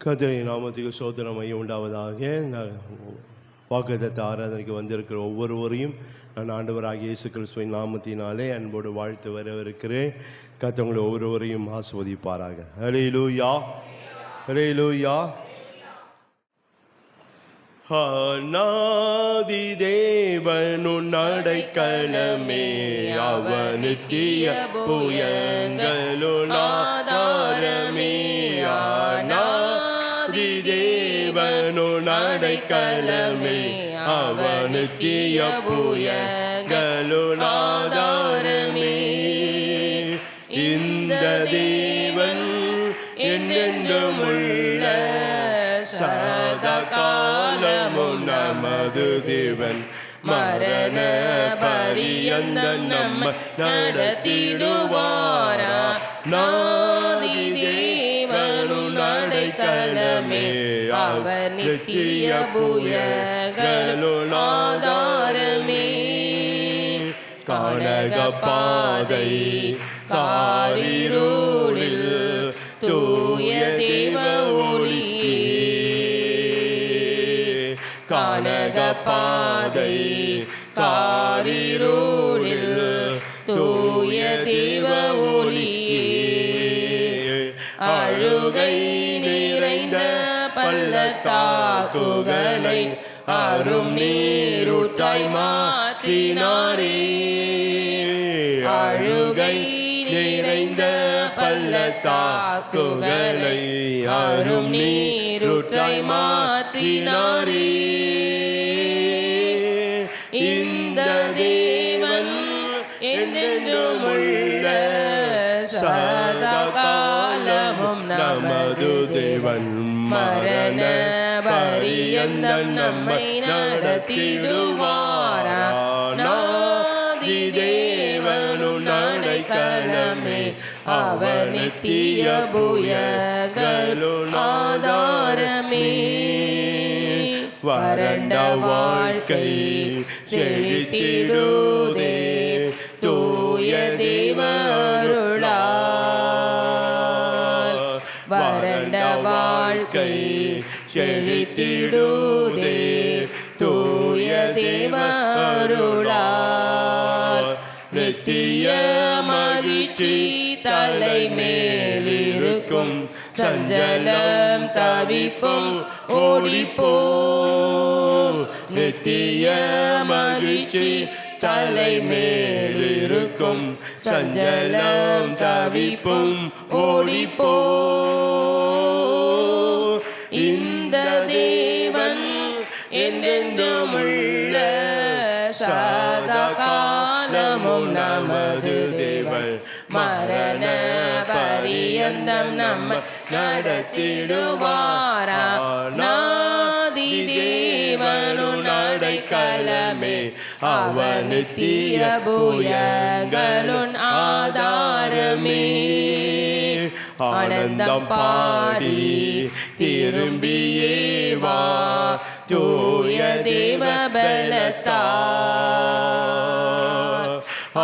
கர்த்தரின் நாமத்துக்கு ஸ்தோத்திரம் உண்டாவதாக. வாக்குத்தத்த ஆராதனைக்கு வந்திருக்கிற ஒவ்வொருவரையும் நான் ஆண்டவராகிய இயேசு கிறிஸ்துவின் நாமத்தினாலே அன்போடு வாழ்த்து வரவிருக்கிறேன். கர்த்தர் ஒவ்வொருவரையும் ஆசீர்வதிப்பாராக. ஹல்லேலூயா, ஹல்லேலூயா. அநாதி தேவனுன் அடைக்கலமே, அவனுக்கிய புயங்களுன் ஆதாரமே. அநாதி தேவனுன் அடைக்கலமே, அவனுக்கிய புயங்களுன் ஆதாரமே. இந்த தேவன் என்றென்றும் உள்ள சதா காலமும் நமது தேவன், மரண பரியந்தம் நம்மை நடத்திடுவாரா. நாதி தேவனுன் அடைக்கலமே, அவர் நித்திய புயங்களுன் ஆதாரமே. கானக பாதை காரிருளில் தூய தேவ ஒளியே, கானக பாதை காரிருளில் தூய தேவ ஒளியே. அழுகை நிறைந்த பள்ளத்தாக்குகளை அரும் நீரூற்றாய் மாற்றினாரே. அழுகை நிறைந்த பள்ளத்தாக்குகளை அரும் நீரூற்றாய் மாற்றினாரே. இந்த தேவன் என்றென்றும் உள்ள சதா காலமும் நமது தேவன், மரண பரியந்தம் நம்மை நடத்திடுவாரா. நாதி தேவனுன் அடைக்கலமே, அவர் நித்திய புயங்களுன் ஆதாரமே. வறண்ட வாழ்க்கை செழித்திடுதே தூய தேவ அருளால். வறண்ட வாழ்க்கை செழித்திடுதே தூய தேவ அருளால். நித்திய மகிழ்ச்சி தலை மேலிருக்கும், சஞ்சலம் தவிப்பும் ஓடிப்போம். நித்திய மகிழ்ச்சி தலை மேலிருக்கும், சஞ்சலம் தவிப்பும் ஓடிப்போம். இந்த தேவன் என்றென்றும் உள்ள சதா காலமும் நமது தேவன், மரண பரியந்தம் நம்மை நடத்திடுவாரா. நாதி தேவனுன் அடைக்கலமே, அவர் நித்திய புயங்களுன் ஆதாரமே. ஆனந்தம் பாடி திரும்பியே வா தூய தேவ பலத்தால்.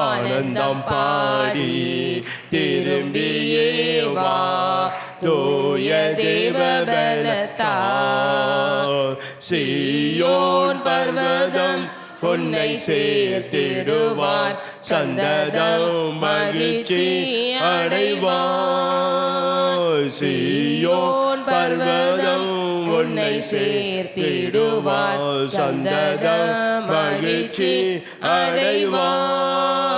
ஆனந்தம் பாடி திரும்பியே வா தூய தேவ பலத்தால். சீயோன் பர்வதம் உன்னை சேர்த்திடுவார், சந்ததம் மகிழ்ச்சி அடைவார். சீயோன் பர்வதம் உன்னை சேர்த்திடுவார், சந்ததம் மகிழ்ச்சி அடைவார்.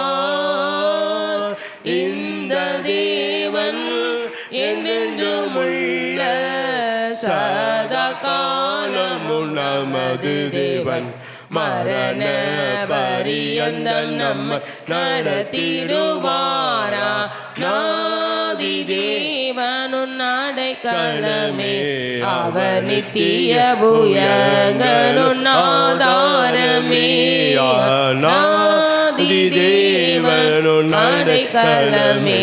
இந்த தேவன் என்றென்றும் உள்ள சதா காலமும் நமது தேவன், மரண பரியந்தம் நம்மை நடத்திடுவாரா. நாதி தேவனுன் அடைக்கலமே, அவர் நித்திய புயங்களுன் ஆதாரமே. நாதி தேவனுன் அடைக்கலமே,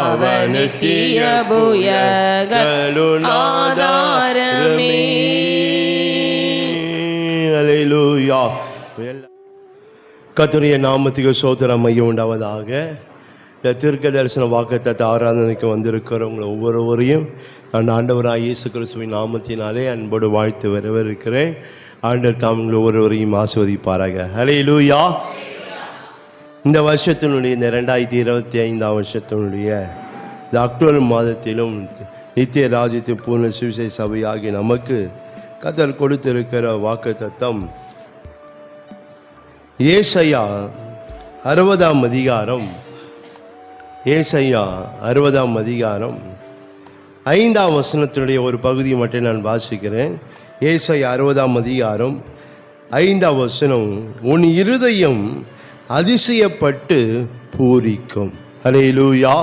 அவர் நித்திய புயங்களுன் ஆதாரமே. கர்த்தருடைய நாமத்துக்கு ஸ்தோத்திரம் உண்டாவதாக. இந்த தீர்க்க தரிசன வாக்குத்தத்த ஆராதனைக்கு வந்திருக்கிறவங்களை ஒவ்வொருவரையும் நான் ஆண்டவராக இயேசு கிறிஸ்துவின் நாமத்தினாலே அன்போடு வாழ்த்து வரவேற்கிறேன். ஆண்டவர் தாம் உங்கள் ஒவ்வொருவரையும் ஆசீர்வதிப்பாராக. ஹல்லேலூயா. இந்த வருஷத்தினுடைய இந்த 2025 வருஷத்தினுடைய இந்த அக்டோபர் மாதத்திலும் நித்திய ராஜ்யத்தின் பூர்ண சுவிசேஷ சபையாகி நமக்கு கர்த்தர் கொடுத்திருக்கிற வாக்குத்தத்தம் ஏசாயா 60ஆம் அதிகாரம். ஏசாயா 60ஆம் அதிகாரம் 5ஆம் வசனத்தினுடைய ஒரு பகுதியை மட்டும் நான் வாசிக்கிறேன். ஏசாயா 60ஆம் அதிகாரம் 5ஆம் வசனம், உன் இருதயம் அதிசயப்பட்டு பூரிக்கும். ஹல்லேலூயா.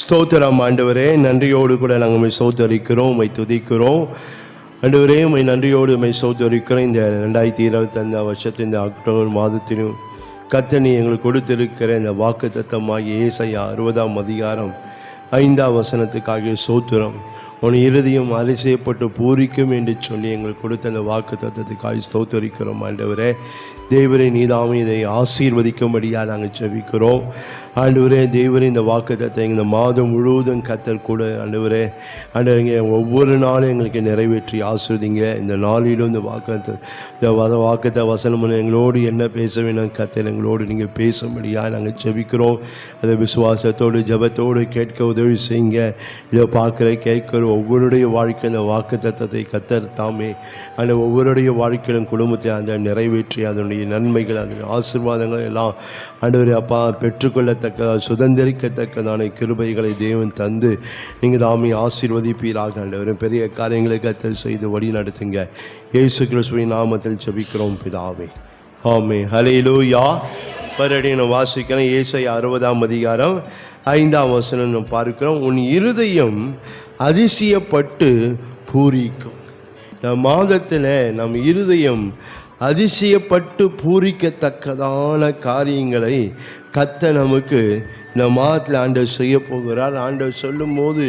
ஸ்தோத்திரம் ஆண்டவரே. நன்றியோடு கூட நாங்கள் உம்மை ஸ்தோத்தரிக்கிறோம், உம்மை துதிக்கிறோம் ஆண்டவரே. உம்மை நன்றியோடு உம்மை ஸ்தோத்தரிக்கிறோம். இந்த 2025 வருஷத்தின் இந்த அக்டோபர் மாதத்திலும் கர்த்தர் நீ எங்களுக்கு கொடுத்திருக்கிற இந்த வாக்குத்தத்தமாகிய ஏசாயா 60ஆம் அதிகாரம் 5ஆம் வசனத்துக்காக ஸ்தோத்திரம். உன் இருதயம் அதிசயப்பட்டு பூரிக்கும் என்று சொல்லி எங்களுக்கு கொடுத்த அந்த வாக்குத்தத்தத்துக்காக ஸ்தோத்தரிக்கிறோம் ஆண்டவரே. தேவரே நீதாமே இதை ஆசீர்வதிக்கும்படியாக நாங்கள் ஜெபிக்கிறோம் ஆண்டவரே. தேவரே இந்த வாக்குத்தத்தை இந்த மாதம் முழுவதும் கர்த்தர் கூட ஆண்டவரே ஆண்டவரே ஒவ்வொரு நாளும் எங்களுக்கு நிறைவேற்றி ஆசீர்வதிங்க. இந்த நாளிலும் இந்த வாக்குத்த வசனம் எங்களோடு என்ன பேச வேணும் கர்த்தர் எங்களோடு நீங்கள் பேசும்படியாக நாங்கள் ஜெபிக்கிறோம். அதை விசுவாசத்தோடு ஜெபத்தோடு கேட்க உதவி செய்யுங்க. இதை பார்க்குற கேட்கிற ஒவ்வொருடைய வாழ்க்கை இந்த வாக்குத்தத்தத்தை கர்த்தர் தாமே அந்த ஒவ்வொருடைய வாழ்க்கையிலும் குடும்பத்தை அந்த நிறைவேற்றி அதனுடைய நன்மைகள் அதனுடைய ஆசீர்வாதங்கள் எல்லாம் ஆண்டவரே அப்பா பெற்றுக்கொள்ளத்தக்கதாக சுதந்திரிக்கத்தக்கதான கிருபைகளை தேவன் தந்து நீங்கள் தாமே ஆசீர்வதிப்பீராக. ஆண்டவரே பெரிய காரியங்களை கர்த்தர் செய்து வழி நடத்துங்க. இயேசு கிறிஸ்துவின் நாமத்தில் ஜெபிக்கிறோம் பிதாவே, ஆமென். ஹல்லேலூயா. மறுபடியும் வாசிக்கிறேன். ஏசாயா 60ஆம் அதிகாரம் 5ஆம் வசனம் பார்க்கிறோம். உன் இருதயம் அதிசயப்பட்டு பூரிக்கும். இந்த மாதத்தில் நம் இருதயம் அதிசயப்பட்டு பூரிக்கத்தக்கதான காரியங்களை கர்த்தர் நமக்கு இந்த மாதத்தில் ஆண்டவர் செய்ய போகிறார். ஆண்டவர் சொல்லும் போது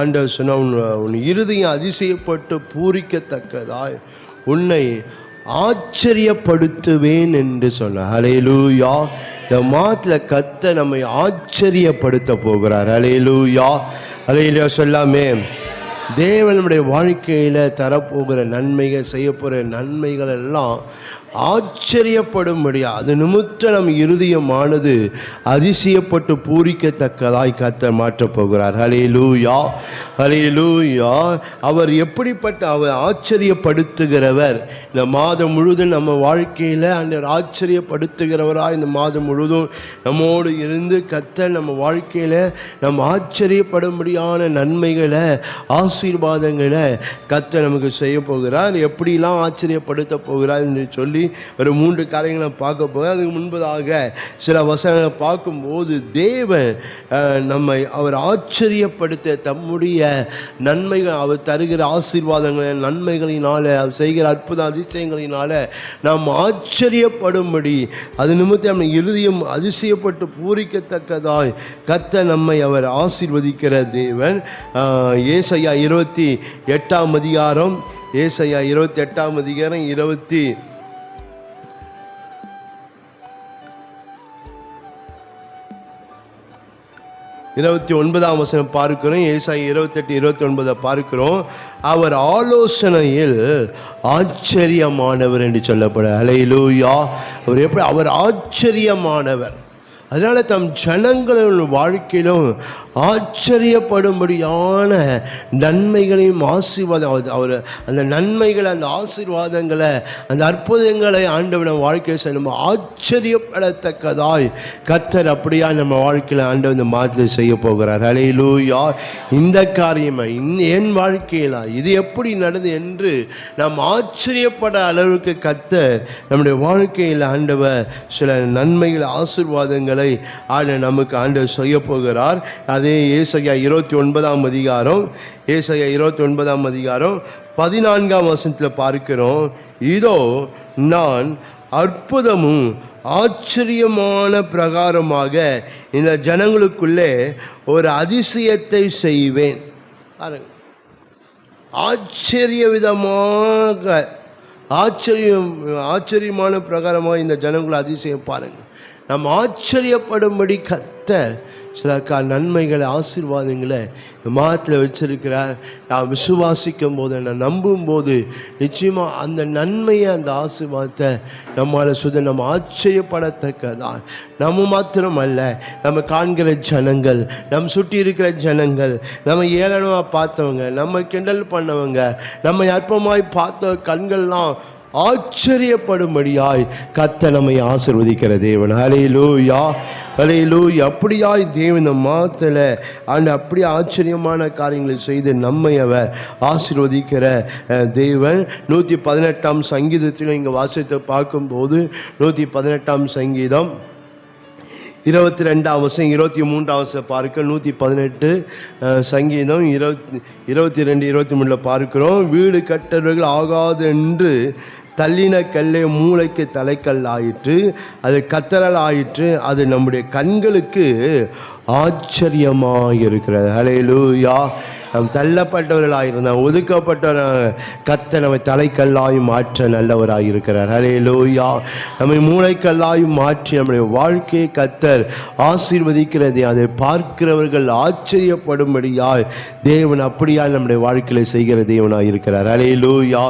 ஆண்டவர் சொன்ன உன் இருதயம் அதிசயப்பட்டு பூரிக்கத்தக்கதாய் உன்னை ஆச்சரியப்படுத்துவேன் என்று சொன்னார். ஹல்லேலூயா. இந்த மாதத்தில் கர்த்தர் நம்மை ஆச்சரியப்படுத்த போகிறார். ஹல்லேலூயா. ஹல்லேலூயா சொல்லாமே. தேவன் நம்முடைய வாழ்க்கையில் தரப்போகிற நன்மைகள் செய்ய போகிற நன்மைகள் எல்லாம் ஆச்சரியப்படும்படியா அது நிமித்த நம் இருதயமானது அதிசயப்பட்டு பூரிக்கத்தக்கதாய் கர்த்தர் மாற்றப் போகிறார். ஹல்லேலூயா. ஹல்லேலூயா. அவர் எப்படிப்பட்ட அவர் ஆச்சரியப்படுத்துகிறவர். இந்த மாதம் முழுவதும் நம்ம வாழ்க்கையில் அந்த ஆச்சரியப்படுத்துகிறவராக இந்த மாதம் முழுவதும் நம்மோடு இருந்து கர்த்தர் நம்ம வாழ்க்கையில் நம்ம ஆச்சரியப்படும்படியான நன்மைகளை ஆசீர்வாதங்களை கர்த்தர் நமக்கு செய்ய போகிறார். எப்படிலாம் ஆச்சரியப்படுத்த போகிறார் என்று சொல்லி ஒரு 3 காரியங்களை பார்க்க போக அதுக்கு முன்பதாக சில வசனங்களை பார்க்கும்போது தேவன் நம்மை அவர் ஆச்சரியப்படுத்த தம்முடைய நன்மைகள் அவர் தருகிற ஆசீர்வாதங்களை நன்மைகளினால அவர் செய்கிற அற்புத அதிசயங்களினால நாம் ஆச்சரியப்படும்படி அது நிமித்தம் நம்ம இருதயம் அதிசயப்பட்டு பூரிக்கத்தக்கதாய் கர்த்தர் நம்மை அவர் ஆசீர்வதிக்கிற தேவன். ஏசாயா 28ஆம் அதிகாரம். ஏசாயா 28ஆம் அதிகாரம் 29ஆம் வசனம் பார்க்கிறோம். ஏசாயா 28-29 பார்க்கிறோம். அவர் ஆலோசனையில் ஆச்சரியமானவர் என்று சொல்லப்பட. ஹல்லேலூயா. அவர் எப்படி அவர் ஆச்சரியமானவர். அதனால் தம் ஜனங்களின் வாழ்க்கையிலும் ஆச்சரியப்படும்படியான நன்மைகளையும் ஆசீர்வாதம் அவர் அந்த நன்மைகளை அந்த ஆசீர்வாதங்களை அந்த அற்புதங்களை ஆண்டவர் நம்ம வாழ்க்கையில் நம்ம ஆச்சரியப்படத்தக்கதாய் கர்த்தர் அப்படியா நம்ம வாழ்க்கையில் ஆண்டவர் இந்த மாதத்தில் செய்ய போகிறார். ஹல்லேலூயா. இந்த காரியமா என் வாழ்க்கையில் இது எப்படி நடந்தது என்று நாம் ஆச்சரியப்பட அளவுக்கு கர்த்தர் நம்முடைய வாழ்க்கையில் ஆண்டவர் சில நன்மைகள் ஆசீர்வாதங்கள் நமக்கு ஆண்டவர் செய்ய போகிறார். அதே ஏசாயா 29ஆம் அதிகாரம். ஏசாயா 29ஆம் அதிகாரம் 14ஆம் வசனத்தில் பார்க்கிறோம். இதோ நான் அற்புதமும் ஆச்சரியமான பிரகாரமாக இந்த ஜனங்களுக்குள்ளே ஒரு அதிசயத்தை செய்வேன். ஆச்சரியமான பிரகாரமாக இந்த ஜனங்களை அதிசயம் பாருங்கள். நம்ம ஆச்சரியப்படும்படி சில நன்மைகளை ஆசீர்வாதங்களை மாதத்தில் வச்சிருக்கிறார். நான் விசுவாசிக்கும் போது, நான் நம்பும் போது நிச்சயமாக அந்த நன்மையை, அந்த ஆசீர்வாதத்தை நம்மளால் நம்ம ஆச்சரியப்படத்தக்கதான். நம்ம மாத்திரம் அல்ல, நம்ம காண்கிற ஜனங்கள், நம்ம சுற்றி இருக்கிற ஜனங்கள், நம்ம ஏளனமாக பார்த்தவங்க, நம்ம கிண்டல் பண்ணவங்க, நம்ம அற்பமாய் பார்த்த கண்கள்லாம் ஆச்சரியப்படும்படியாய் கர்த்தர் நம்மை ஆசீர்வதிக்கிற தேவன். ஹல்லேலூயா, ஹல்லேலூயா. அப்படியாய் தேவன் இந்த மாதத்தில் அப்படி ஆச்சரியமான காரியங்களை செய்து நம்மை அவர் ஆசீர்வதிக்கிற தேவன். 118ஆம் சங்கீதத்தில் இங்கே வாசித்து பார்க்கும்போது 118ஆம் சங்கீதம் 22ஆம் வசனம் 23ஆம் வசனம் பார்க்க 118 சங்கீதம் 22 23 பார்க்கிறோம். வீடு கட்டவர்கள் ஆகாது என்று தள்ளின கல்லை மூளைக்கு தலைக்கல் ஆயிற்று, அது கத்தரல் ஆயிற்று, அது நம்முடைய கண்களுக்கு ஆச்சரியமாக இருக்கிறது. ஹல்லேலூயா. நாம் தள்ளப்பட்டவர்களாயிருந்தோம், ஒதுக்கப்பட்டவர்கள், கர்த்தர் நம்மை தலைக்கல்லாய் மாற்ற நல்லவராக இருக்கிறார். ஹல்லேலூயா. நம்மை மூளைக்கல்லாய் மாற்றி நம்முடைய வாழ்க்கையை கர்த்தர் ஆசீர்வதிக்கிறதை அதை பார்க்கிறவர்கள் ஆச்சரியப்படும்படியாய் தேவன் அப்படியால் நம்முடைய வாழ்க்கையில் செய்கிற தேவனாக இருக்கிறார். ஹல்லேலூயா.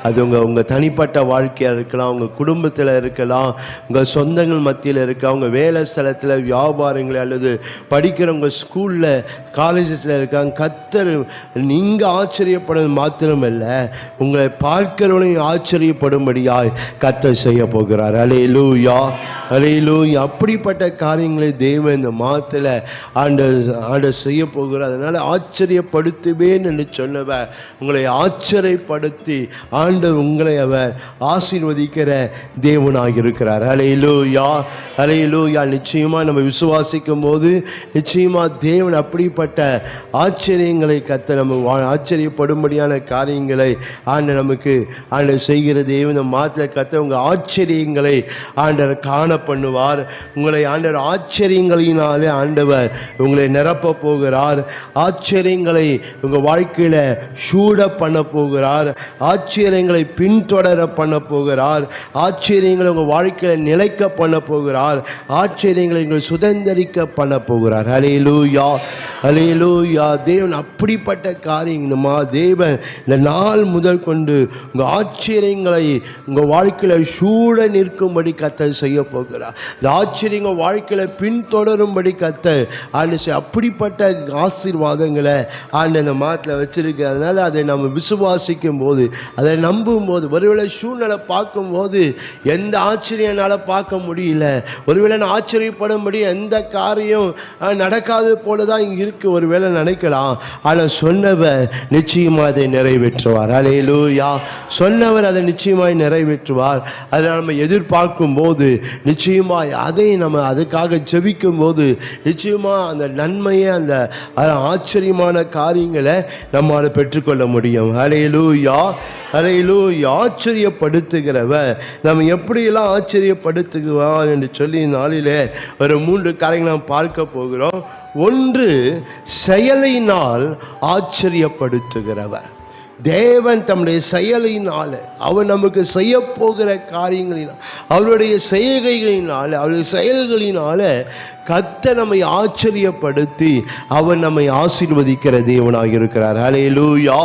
அது உங்கள் தனிப்பட்ட வாழ்க்கையாக இருக்கலாம், உங்கள் குடும்பத்தில் இருக்கலாம், உங்கள் சொந்தங்கள் மத்தியில் இருக்கலாம், உங்கள் வேலை ஸ்தலத்தில், வியாபாரங்கள், அல்லது படிக்கிறவங்க ஸ்கூலில், காலேஜஸில் இருக்காங்க. கர்த்தர் நீங்கள் ஆச்சரியப்படுவது மாத்திரமல்ல, உங்களை பார்க்கிறவனையும் ஆச்சரியப்படும்படியாய் கர்த்தர் செய்ய போகிறார். ஹல்லேலூயா, ஹல்லேலூயா. அப்படிப்பட்ட காரியங்களை தேவன் இந்த மாதத்தில் ஆண்டவர் செய்ய போகிறார். அதனால் ஆச்சரியப்படுத்துவேன் என்று சொன்னவர் உங்களை ஆச்சரியப்படுத்தி ஆண்டவர் உங்களை அவர் ஆசீர்வதிக்கிற தேவனாக இருக்கிறார். ஹல்லேலூயா, ஹல்லேலூயா. நிச்சயமாக நம்ம விசுவாசிக்கும் போது நிச்சயமாக தேவன் அப்படிப்பட்ட ஆச்சரியங்களை கர்த்தர் நம்ம ஆச்சரியப்படும்படியான காரியங்களை நமக்கு செய்கிற தேவன். இந்த மாதத்தில் கர்த்தர் உங்கள் ஆச்சரியங்களை ஆண்டவர் காண பண்ணுவார். உங்களை ஆண்டவர் ஆச்சரியங்களினாலே ஆண்டவர் உங்களை நிரப்ப போகிறார். ஆச்சரியங்களை உங்கள் வாழ்க்கையில் சூட பண்ண போகிறார். ஆச்சரியங்களை பின்தொடர பண்ண போகிறார். ஆச்சரியங்களை உங்கள் வாழ்க்கையில் நிலைக்க பண்ண போகிறார். ஆச்சரியங்களை உங்கள் சுதந்திரிக்க பண்ண போகிறார். ஹல்லேலூயா, ஹல்லேலூயா. தேவன் அப்படிப்பட்ட காரியமா தேவன் இந்த நாள் முதல் கொண்டு உங்கள் ஆச்சரியங்களை உங்கள் வாழ்க்கையில் சூட நிற்கும்படி கர்த்தர் செய்ய போகிறார். இந்த ஆச்சரியங்கள் வாழ்க்கையில் பின்தொடரும்படி கர்த்தர் அப்படிப்பட்ட ஆசீர்வாதங்களை இந்த மாதத்தில் வச்சிருக்கிறதுனால அதை நம்ம விசுவாசிக்கும் போது, அதை நம்பும் போது, ஒருவேளை சூழ்நிலை பார்க்கும்போது எந்த ஆச்சரியனால பார்க்க முடியல, ஒருவேளை ஆச்சரியப்படும்படி எந்த காரியம் நடக்காது போலதான் இங்கே இருக்கு ஒருவேளை நினைக்கலாம். ஆனால் சொன்னவர் நிச்சயமாக அதை நிறைவேற்றுவார். ஹல்லேலூயா. சொன்னவர் அதை நிச்சயமாய் நிறைவேற்றுவார். அதை நம்ம எதிர்பார்க்கும் போது நிச்சயமாய் அதை நம்ம அதுக்காக ஜெபிக்கும் போது நிச்சயமாக அந்த நன்மையை, அந்த ஆச்சரியமான காரியங்களை நம்மால் பெற்றுக்கொள்ள முடியும். ஹல்லேலூயா, ஹல்லேலூயா. ஆச்சரியப்படுத்துகிறவர் நம்ம எப்படியெல்லாம் ஆச்சரியப்படுத்துவார் என்று சொல்லி நாளிலே ஒரு 3 காரியங்களை நாம் பார்க்க போகிறோம். ஒன்று, செயலினால் ஆச்சரியப்படுத்துகிறவர். தேவன் தம்முடைய செயலினால், அவர் நமக்கு செய்ய போகிற காரியங்களினால், அவருடைய செய்கைகளினால், அவருடைய செயல்களினால கர்த்தர் நம்மை ஆச்சரியப்படுத்தி அவர் நம்மை ஆசீர்வதிக்கிற தேவனாக இருக்கிறார். ஹல்லேலூயா,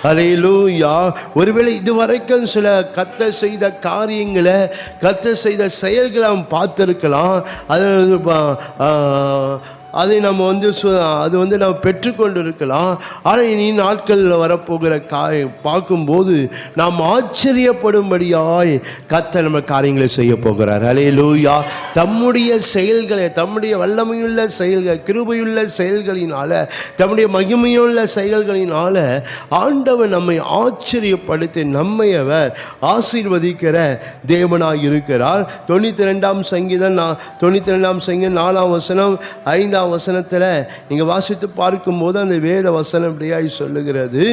ஹல்லேலூயா. ஒருவேளை இதுவரைக்கும் சில கர்த்தர் செய்த காரியங்களை, கர்த்தர் செய்த செயல்களை நாம் பார்த்துருக்கலாம். அதை நம்ம அது நம்ம பெற்றுக்கொண்டு இருக்கலாம். ஆனால் இனி நாட்களில் வரப்போகிற பார்க்கும்போது நாம் ஆச்சரியப்படும்படியாய் கர்த்தர் நம்ம காரியங்களை செய்ய போகிறார். ஹல்லேலூயா. தம்முடைய செயல்களை, தம்முடைய வல்லமையுள்ள செயல்கள், கிருபையுள்ள செயல்களினால, தம்முடைய மகிமையுள்ள செயல்களினால ஆண்டவர் நம்மை ஆச்சரியப்படுத்தி நம்மை அவர் ஆசீர்வதிக்கிற தேவனாக இருக்கிறார். 92ஆம் சங்கீதம் 4ஆம் வசனம் 5ஆம் வசனத்தில் நீங்க வாசித்து பார்க்கும்போது அந்த வேத வசனம் இப்படியாய் சொல்லுகிறது.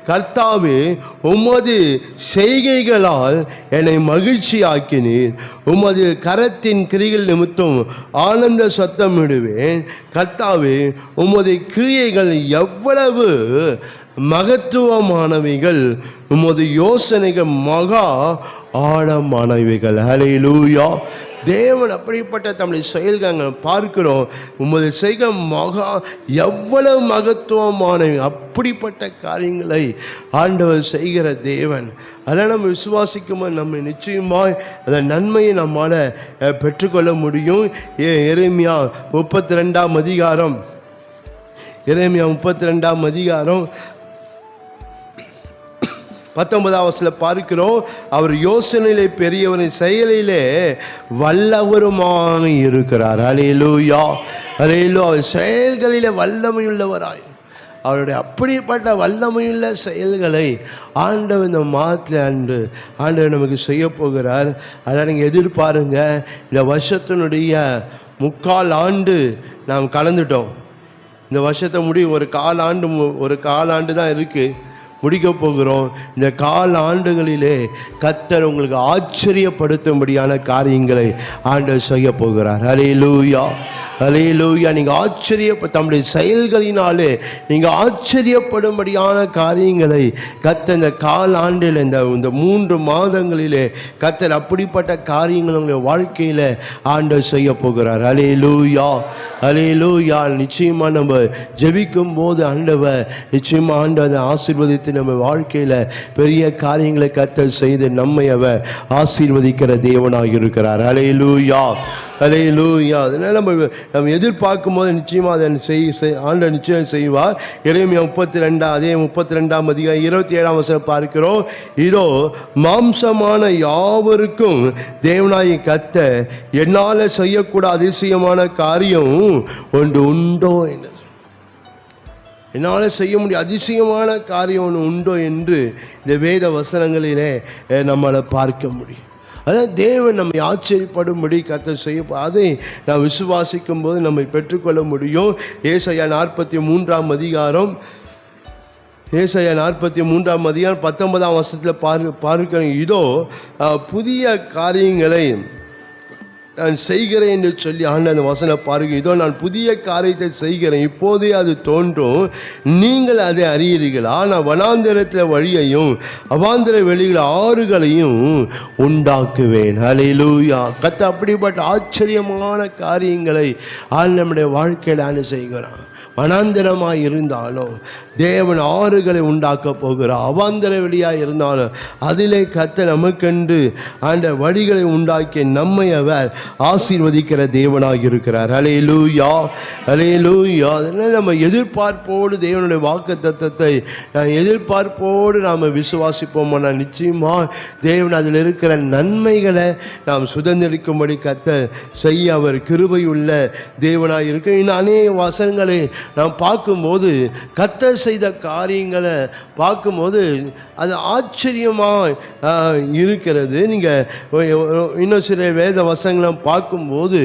கர்த்தாவே, உமது செய்கைகளால் என்னை மகிழ்ச்சி ஆக்கினீர், உமது கரத்தின் கிரிகள் நிமித்தம் ஆனந்த சத்தமிடுவேன். கர்த்தாவே, உமது கிரியைகள் எவ்வளவு மகத்துவமானவைகள், உமது யோசனைகள் மகா ஆழமானவைகள். ஹல்லேலூயா, தேவன் அப்படிப்பட்ட தம்முடைய செயல்கள் பார்க்கிறோம். உமது செய்க எவ்வளவு மகத்துவமான அப்படிப்பட்ட காரியங்களை ஆண்டவர் செய்கிற தேவன். அதை நம்ம விசுவாசிக்கும்போது நம்ம நிச்சயமாய் அந்த நன்மையை நம்மால் பெற்றுக்கொள்ள முடியும். எரேமியா 32ஆம் அதிகாரம், எரேமியா 32ஆம் அதிகாரம் 19ஆம் வசனத்தில் பார்க்கிறோம், அவர் யோசனையிலே பெரியவரின் செயலிலே வல்லவருமாக இருக்கிறார். அல்லேலூயா, அல்லேலூயா. அவர் செயல்களிலே வல்லமையுள்ளவராய், அவருடைய அப்படிப்பட்ட வல்லமையுள்ள செயல்களை ஆண்டவர் இந்த மாதத்தில் ஆண்டவர் நமக்கு செய்ய போகிறார். அதை நீங்கள் எதிர்பாருங்க. இந்த வருஷத்தினுடைய 3/4 ஆண்டு நாம் கலந்துட்டோம். இந்த வருஷத்தை ஒரு காலாண்டு தான் இருக்குது, முடிக்க போகிறோம். இந்த 4 ஆண்டுகளிலே கர்த்தர் உங்களுக்கு ஆச்சரியப்படுத்தும்படியான காரியங்களை ஆண்டவர் செய்ய போகிறார். அல்லேலூயா, அல்லேலூயா. நீங்கள் தம்முடைய செயல்களினாலே நீங்கள் ஆச்சரியப்படும்படியான காரியங்களை கர்த்தர் இந்த 4 ஆண்டில் இந்த 3 மாதங்களிலே கர்த்தர் அப்படிப்பட்ட காரியங்கள் உங்களுடைய வாழ்க்கையில் ஆண்டவர் செய்ய போகிறார். அல்லேலூயா, அல்லேலூயா. நிச்சயமாக நம்ம ஜெபிக்கும் போது ஆண்டவர் நிச்சயமாக ஆண்டவர் ஆசீர்வதித்து நம்ம வாழ்க்கையில் பெரிய காரியங்களை கர்த்தர் செய்து நம்மை அவர் ஆசீர்வதிக்கிற தேவனாக இருக்கிறார். அல்லேலூயா, அல்லேலூயா. அதனால் நம்ம எதிர்பார்க்கும் போது நிச்சயமாக அதை ஆண்டவர் நிச்சயம் செய்வார். எரேமியா 32ஆம் அதிகாரம் 27ஆம் வசனம் பார்க்கிறோம், இதோ மாம்சமான யாவருக்கும் தேவனாகிய கர்த்தர் என்னால் செய்யக்கூட அதிசயமான காரியம் ஒன்று உண்டோ என்று, என்னால் செய்ய முடியும் அதிசயமான காரியம் ஒன்று உண்டோ என்று இந்த வேத வசனங்களிலே நம்மளை பார்க்க முடியும். அதாவது தேவன் நம்மை ஆச்சரியப்படும்படி கர்த்தர் செய்ய, அதை நாம் விசுவாசிக்கும் போது நம்மை பெற்றுக்கொள்ள முடியும். ஏசாயா 43ஆம் அதிகாரம் 19ஆம் வசனத்தில் பார்க்கிறோம், இதோ புதிய காரியங்களை நான் செய்கிறேன் என்று சொல்லி அந்த வசனம் பாருங்க. இதோ நான் புதிய காரியத்தை செய்கிறேன், இப்போதே அது தோன்றும், நீங்கள் அதை அறியீர்களா? நான் வனாந்திரத்தில் வழியையும் அவாந்திர வெளியில் ஆறுகளையும் உண்டாக்குவேன். அல்லேலூயா. கர்த்தர் அப்படிப்பட்ட ஆச்சரியமான காரியங்களை நம்முடைய வாழ்க்கையில் செய்கிறான். வனாந்திரமாக இருந்தாலும் தேவன் ஆறுகளை உண்டாக்க போகிறார். அவாந்திர வெளியாக இருந்தாலும் அதிலே கர்த்தர் நமக்கென்று அந்த வழிகளை உண்டாக்கி நம்மை அவர் ஆசீர்வதிக்கிற தேவனாக இருக்கிறார். அல்லேலூயா, அல்லேலூயா. அதனால் நம்ம எதிர்பார்ப்போடு தேவனுடைய வாக்குத்தத்தத்தை எதிர்பார்ப்போடு நாம் விசுவாசிப்போம்னா நிச்சயமாக தேவன் அதில் இருக்கிற நன்மைகளை நாம் சுதந்திரிக்கும்படி கர்த்தர் செய்ய அவர் கிருபையுள்ள தேவனாக இருக்க. இன்னும் அநேக வசனங்களை நாம் பார்க்கும்போது கர்த்தர் செய்த காரியங்களை பார்க்கும்போது அது ஆச்சரியமாக இருக்கிறது. நீங்கள் இன்னும் சில வேத வசனங்களை பார்க்கும்போது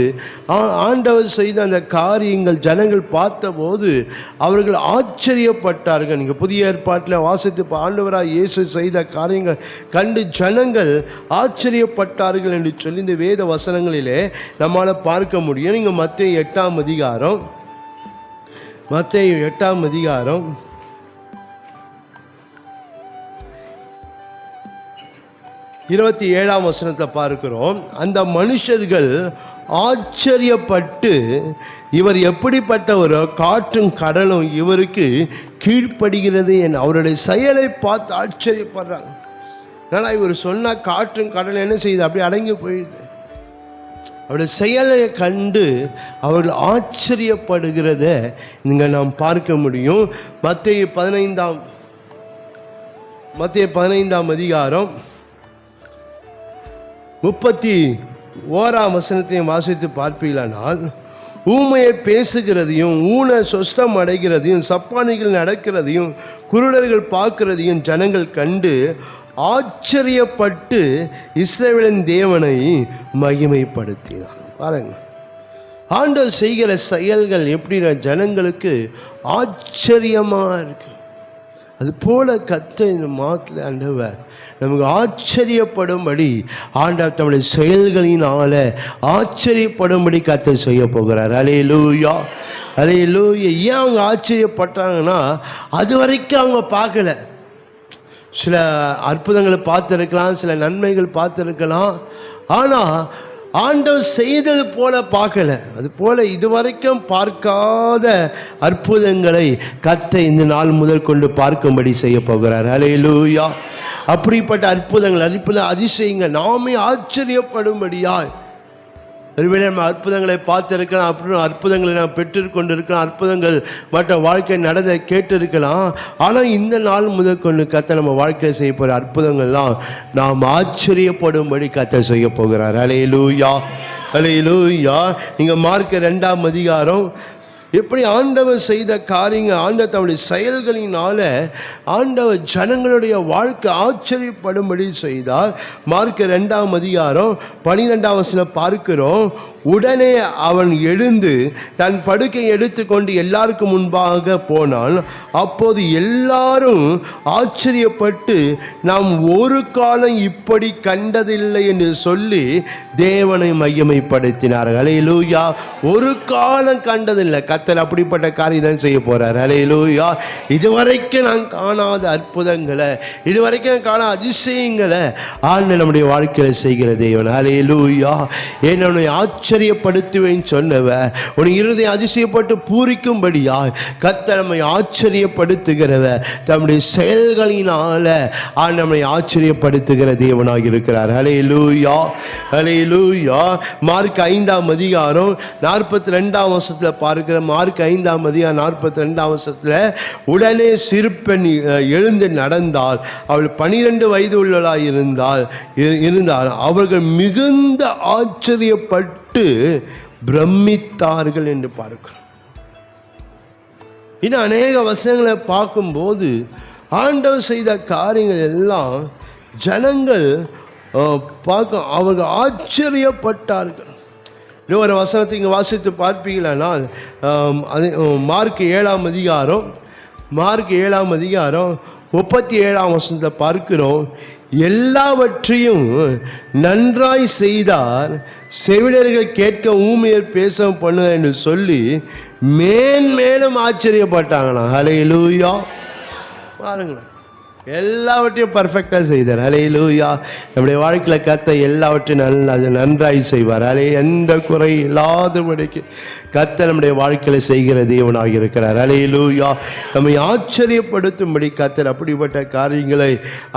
ஆண்டவர் செய்த அந்த காரியங்கள் ஜனங்கள் பார்த்தபோது அவர்கள் ஆச்சரியப்பட்டார்கள். நீங்கள் புதிய ஏற்பாட்டில் வாசித்து ஆண்டவராக இயேசு செய்த காரியங்கள் கண்டு ஜனங்கள் ஆச்சரியப்பட்டார்கள் என்று சொல்லி இந்த வேத வசனங்களிலே நம்மால் பார்க்க முடியும். நீங்கள் மத்தேயு 8ஆம் அதிகாரம் 27ஆம் வசனத்தை பார்க்கிறோம். அந்த மனுஷர்கள் ஆச்சரியப்பட்டு இவர் எப்படிப்பட்டவரோ, காற்றும் கடலும் இவருக்கு கீழ்ப்படுகிறது என அவருடைய செயலை பார்த்து ஆச்சரியப்படுறாங்க. ஆனால் இவர் சொன்ன காற்றும் கடலும் என்ன செய்யுது? அப்படி அடங்கி போயிடுது. அவருடைய செயலை கண்டு அவர்கள் ஆச்சரியப்படுகிறத இங்கே நாம் பார்க்க முடியும். மத்தேயு 15ஆம் அதிகாரம் 31ஆம் வசனத்தையும் வாசித்து பார்ப்பீர்களானால், ஊமையை பேசுகிறதையும் ஊன சொஸ்தம் அடைகிறதையும் சப்பானிகள் நடக்கிறதையும் குருடர்கள் பார்க்கிறதையும் ஜனங்கள் கண்டு ஆச்சரியப்பட்டு இஸ்ரவேலின் தேவனை மகிமைப்படுத்தினார். பாருங்க, ஆண்டவர் செய்கிற செயல்கள் எப்படி ஜனங்களுக்கு ஆச்சரியமாக இருக்கு. அது போல கர்த்தர் இந்த மாதத்தில் ஆண்டவர் நமக்கு ஆச்சரியப்படும்படி ஆண்டவர் தம்முடைய செயல்களினால ஆச்சரியப்படும்படி கர்த்தர் செய்ய போகிறார். அல்லேலூயா, அல்லேலூயா. ஏன் அவங்க ஆச்சரியப்பட்டாங்கன்னா, அது வரைக்கும் அவங்க பார்க்கல. சில அற்புதங்களை பார்த்துருக்கலாம், சில நன்மைகள் பார்த்துருக்கலாம். ஆனால் ஆண்டவர் செய்தது போல பார்க்கல. அது போல இதுவரைக்கும் பார்க்காத அற்புதங்களை கர்த்தர் இந்த நாள் முதல் கொண்டு பார்க்கும்படி செய்ய போகிறார். ஹல்லேலூயா. அப்படிப்பட்ட அற்புதங்கள் அதிசயங்கள் நாமே ஆச்சரியப்படும்படியாய், ஒருவேளை நம்ம அற்புதங்களை பார்த்துருக்கலாம், அப்புறம் அற்புதங்களை நாம் பெற்றுக்கொண்டு இருக்கலாம், அற்புதங்கள் மற்ற வாழ்க்கை நடந்த கேட்டிருக்கலாம். ஆனால் இந்த நாள் முதல் கொண்டு கர்த்தர் நம்ம வாழ்க்கையில் செய்ய போகிற அற்புதங்கள்லாம் நாம் ஆச்சரியப்படும்படி கர்த்தர் செய்ய போகிறார். ஹல்லேலூயா, ஹல்லேலூயா. நீங்கள் மார்க் 2ஆம் அதிகாரம் எப்படி ஆண்டவர் செய்த காரியங்கள், ஆண்டவர் தம்முடைய செயல்களினால ஆண்டவர் ஜனங்களுடைய வாழ்க்கை ஆச்சரியப்படும்படி செய்தார். மார்க் 2ஆம் அதிகாரம் 12ஆம் வசனம் பார்க்கிறோம். உடனே அவன் எழுந்து தன் படுக்கை எடுத்துக்கொண்டு எல்லாருக்கும் முன்பாக போனான். அப்போது எல்லாரும் ஆச்சரியப்பட்டு நாம் ஒரு காலம் இப்படி கண்டதில்லை என்று சொல்லி தேவனை மகிமைப்படுத்தினார்கள். ஹல்லேலூயா. ஒரு காலம் கண்டதில்லை. கர்த்தர் அப்படிப்பட்ட காரியம் தான் செய்ய போறார். ஹல்லேலூயா. இதுவரைக்கும் நான் காணாத அற்புதங்களை, இதுவரைக்கும் காணாத அதிசயங்களை ஆண்டவர் நம்முடைய வாழ்க்கையில் செய்கிற தேவன். ஹல்லேலூயா. என்னை ஆச்சரியப்படுத்துவேன் சொன்னவ உன் இருதயம் அதிசயப்பட்டு பூரிக்கும்படியா கர்த்தர் நம்மை ஆச்சரியப்படுத்துகிறவ தம்முடைய செயல்களினால நம்மை ஆச்சரியப்படுத்துகிற தேவனாக இருக்கிறார். ஹல்லேலூயா, ஹல்லேலூயா. மார்க் 5ஆம் அதிகாரம் 42ஆம் வசனத்தில் பார்க்கிற மார்க் 5ஆம் அதிகாரம் 42ஆம் வசனத்தில் உடனே சிறுபெண் எழுந்து நடந்தால், அவள் 12 வயது உள்ளவளாய் இருந்தால் அவர்கள் மிகுந்த ஆச்சரியப்பட்டு பிரமித்தார்கள் என்று பார்க்கிறோம். இன்னும் அநேக வசனங்களை பார்க்கும்போது ஆண்டவர் செய்த காரியங்கள் எல்லாம் ஜனங்கள் பார்க்க அவர்கள் ஆச்சரியப்பட்டார்கள். இன்னொரு வசனத்தை இங்கே வாசித்து பார்ப்பீங்களானால் மார்க் 7ஆம் அதிகாரம் 37ஆம் வசனத்தை பார்க்கிறோம். எல்லாவற்றையும் நன்றாய் செய்தார், செவிலியர்கள் கேட்க ஊமையர் பேச பண்ணுவார் என்று சொல்லி மேன்மேலும் ஆச்சரியப்பட்டாங்களாம். ஹல்லேலூயா. பாருங்களேன், எல்லாவற்றையும் பர்ஃபெக்டாக செய்தார். ஹல்லேலூயா. நம்முடைய வாழ்க்கையில் கர்த்தர் எல்லாவற்றையும் நன்றாய் செய்வார். எந்த குறை இல்லாதபடிக்கு கர்த்தர் நம்முடைய வாழ்க்கையில் செய்கிற தேவனாக இருக்கிறார். ஹல்லேலூயா. நம்மை ஆச்சரியப்படுத்தும்படி கர்த்தர் அப்படிப்பட்ட காரியங்களை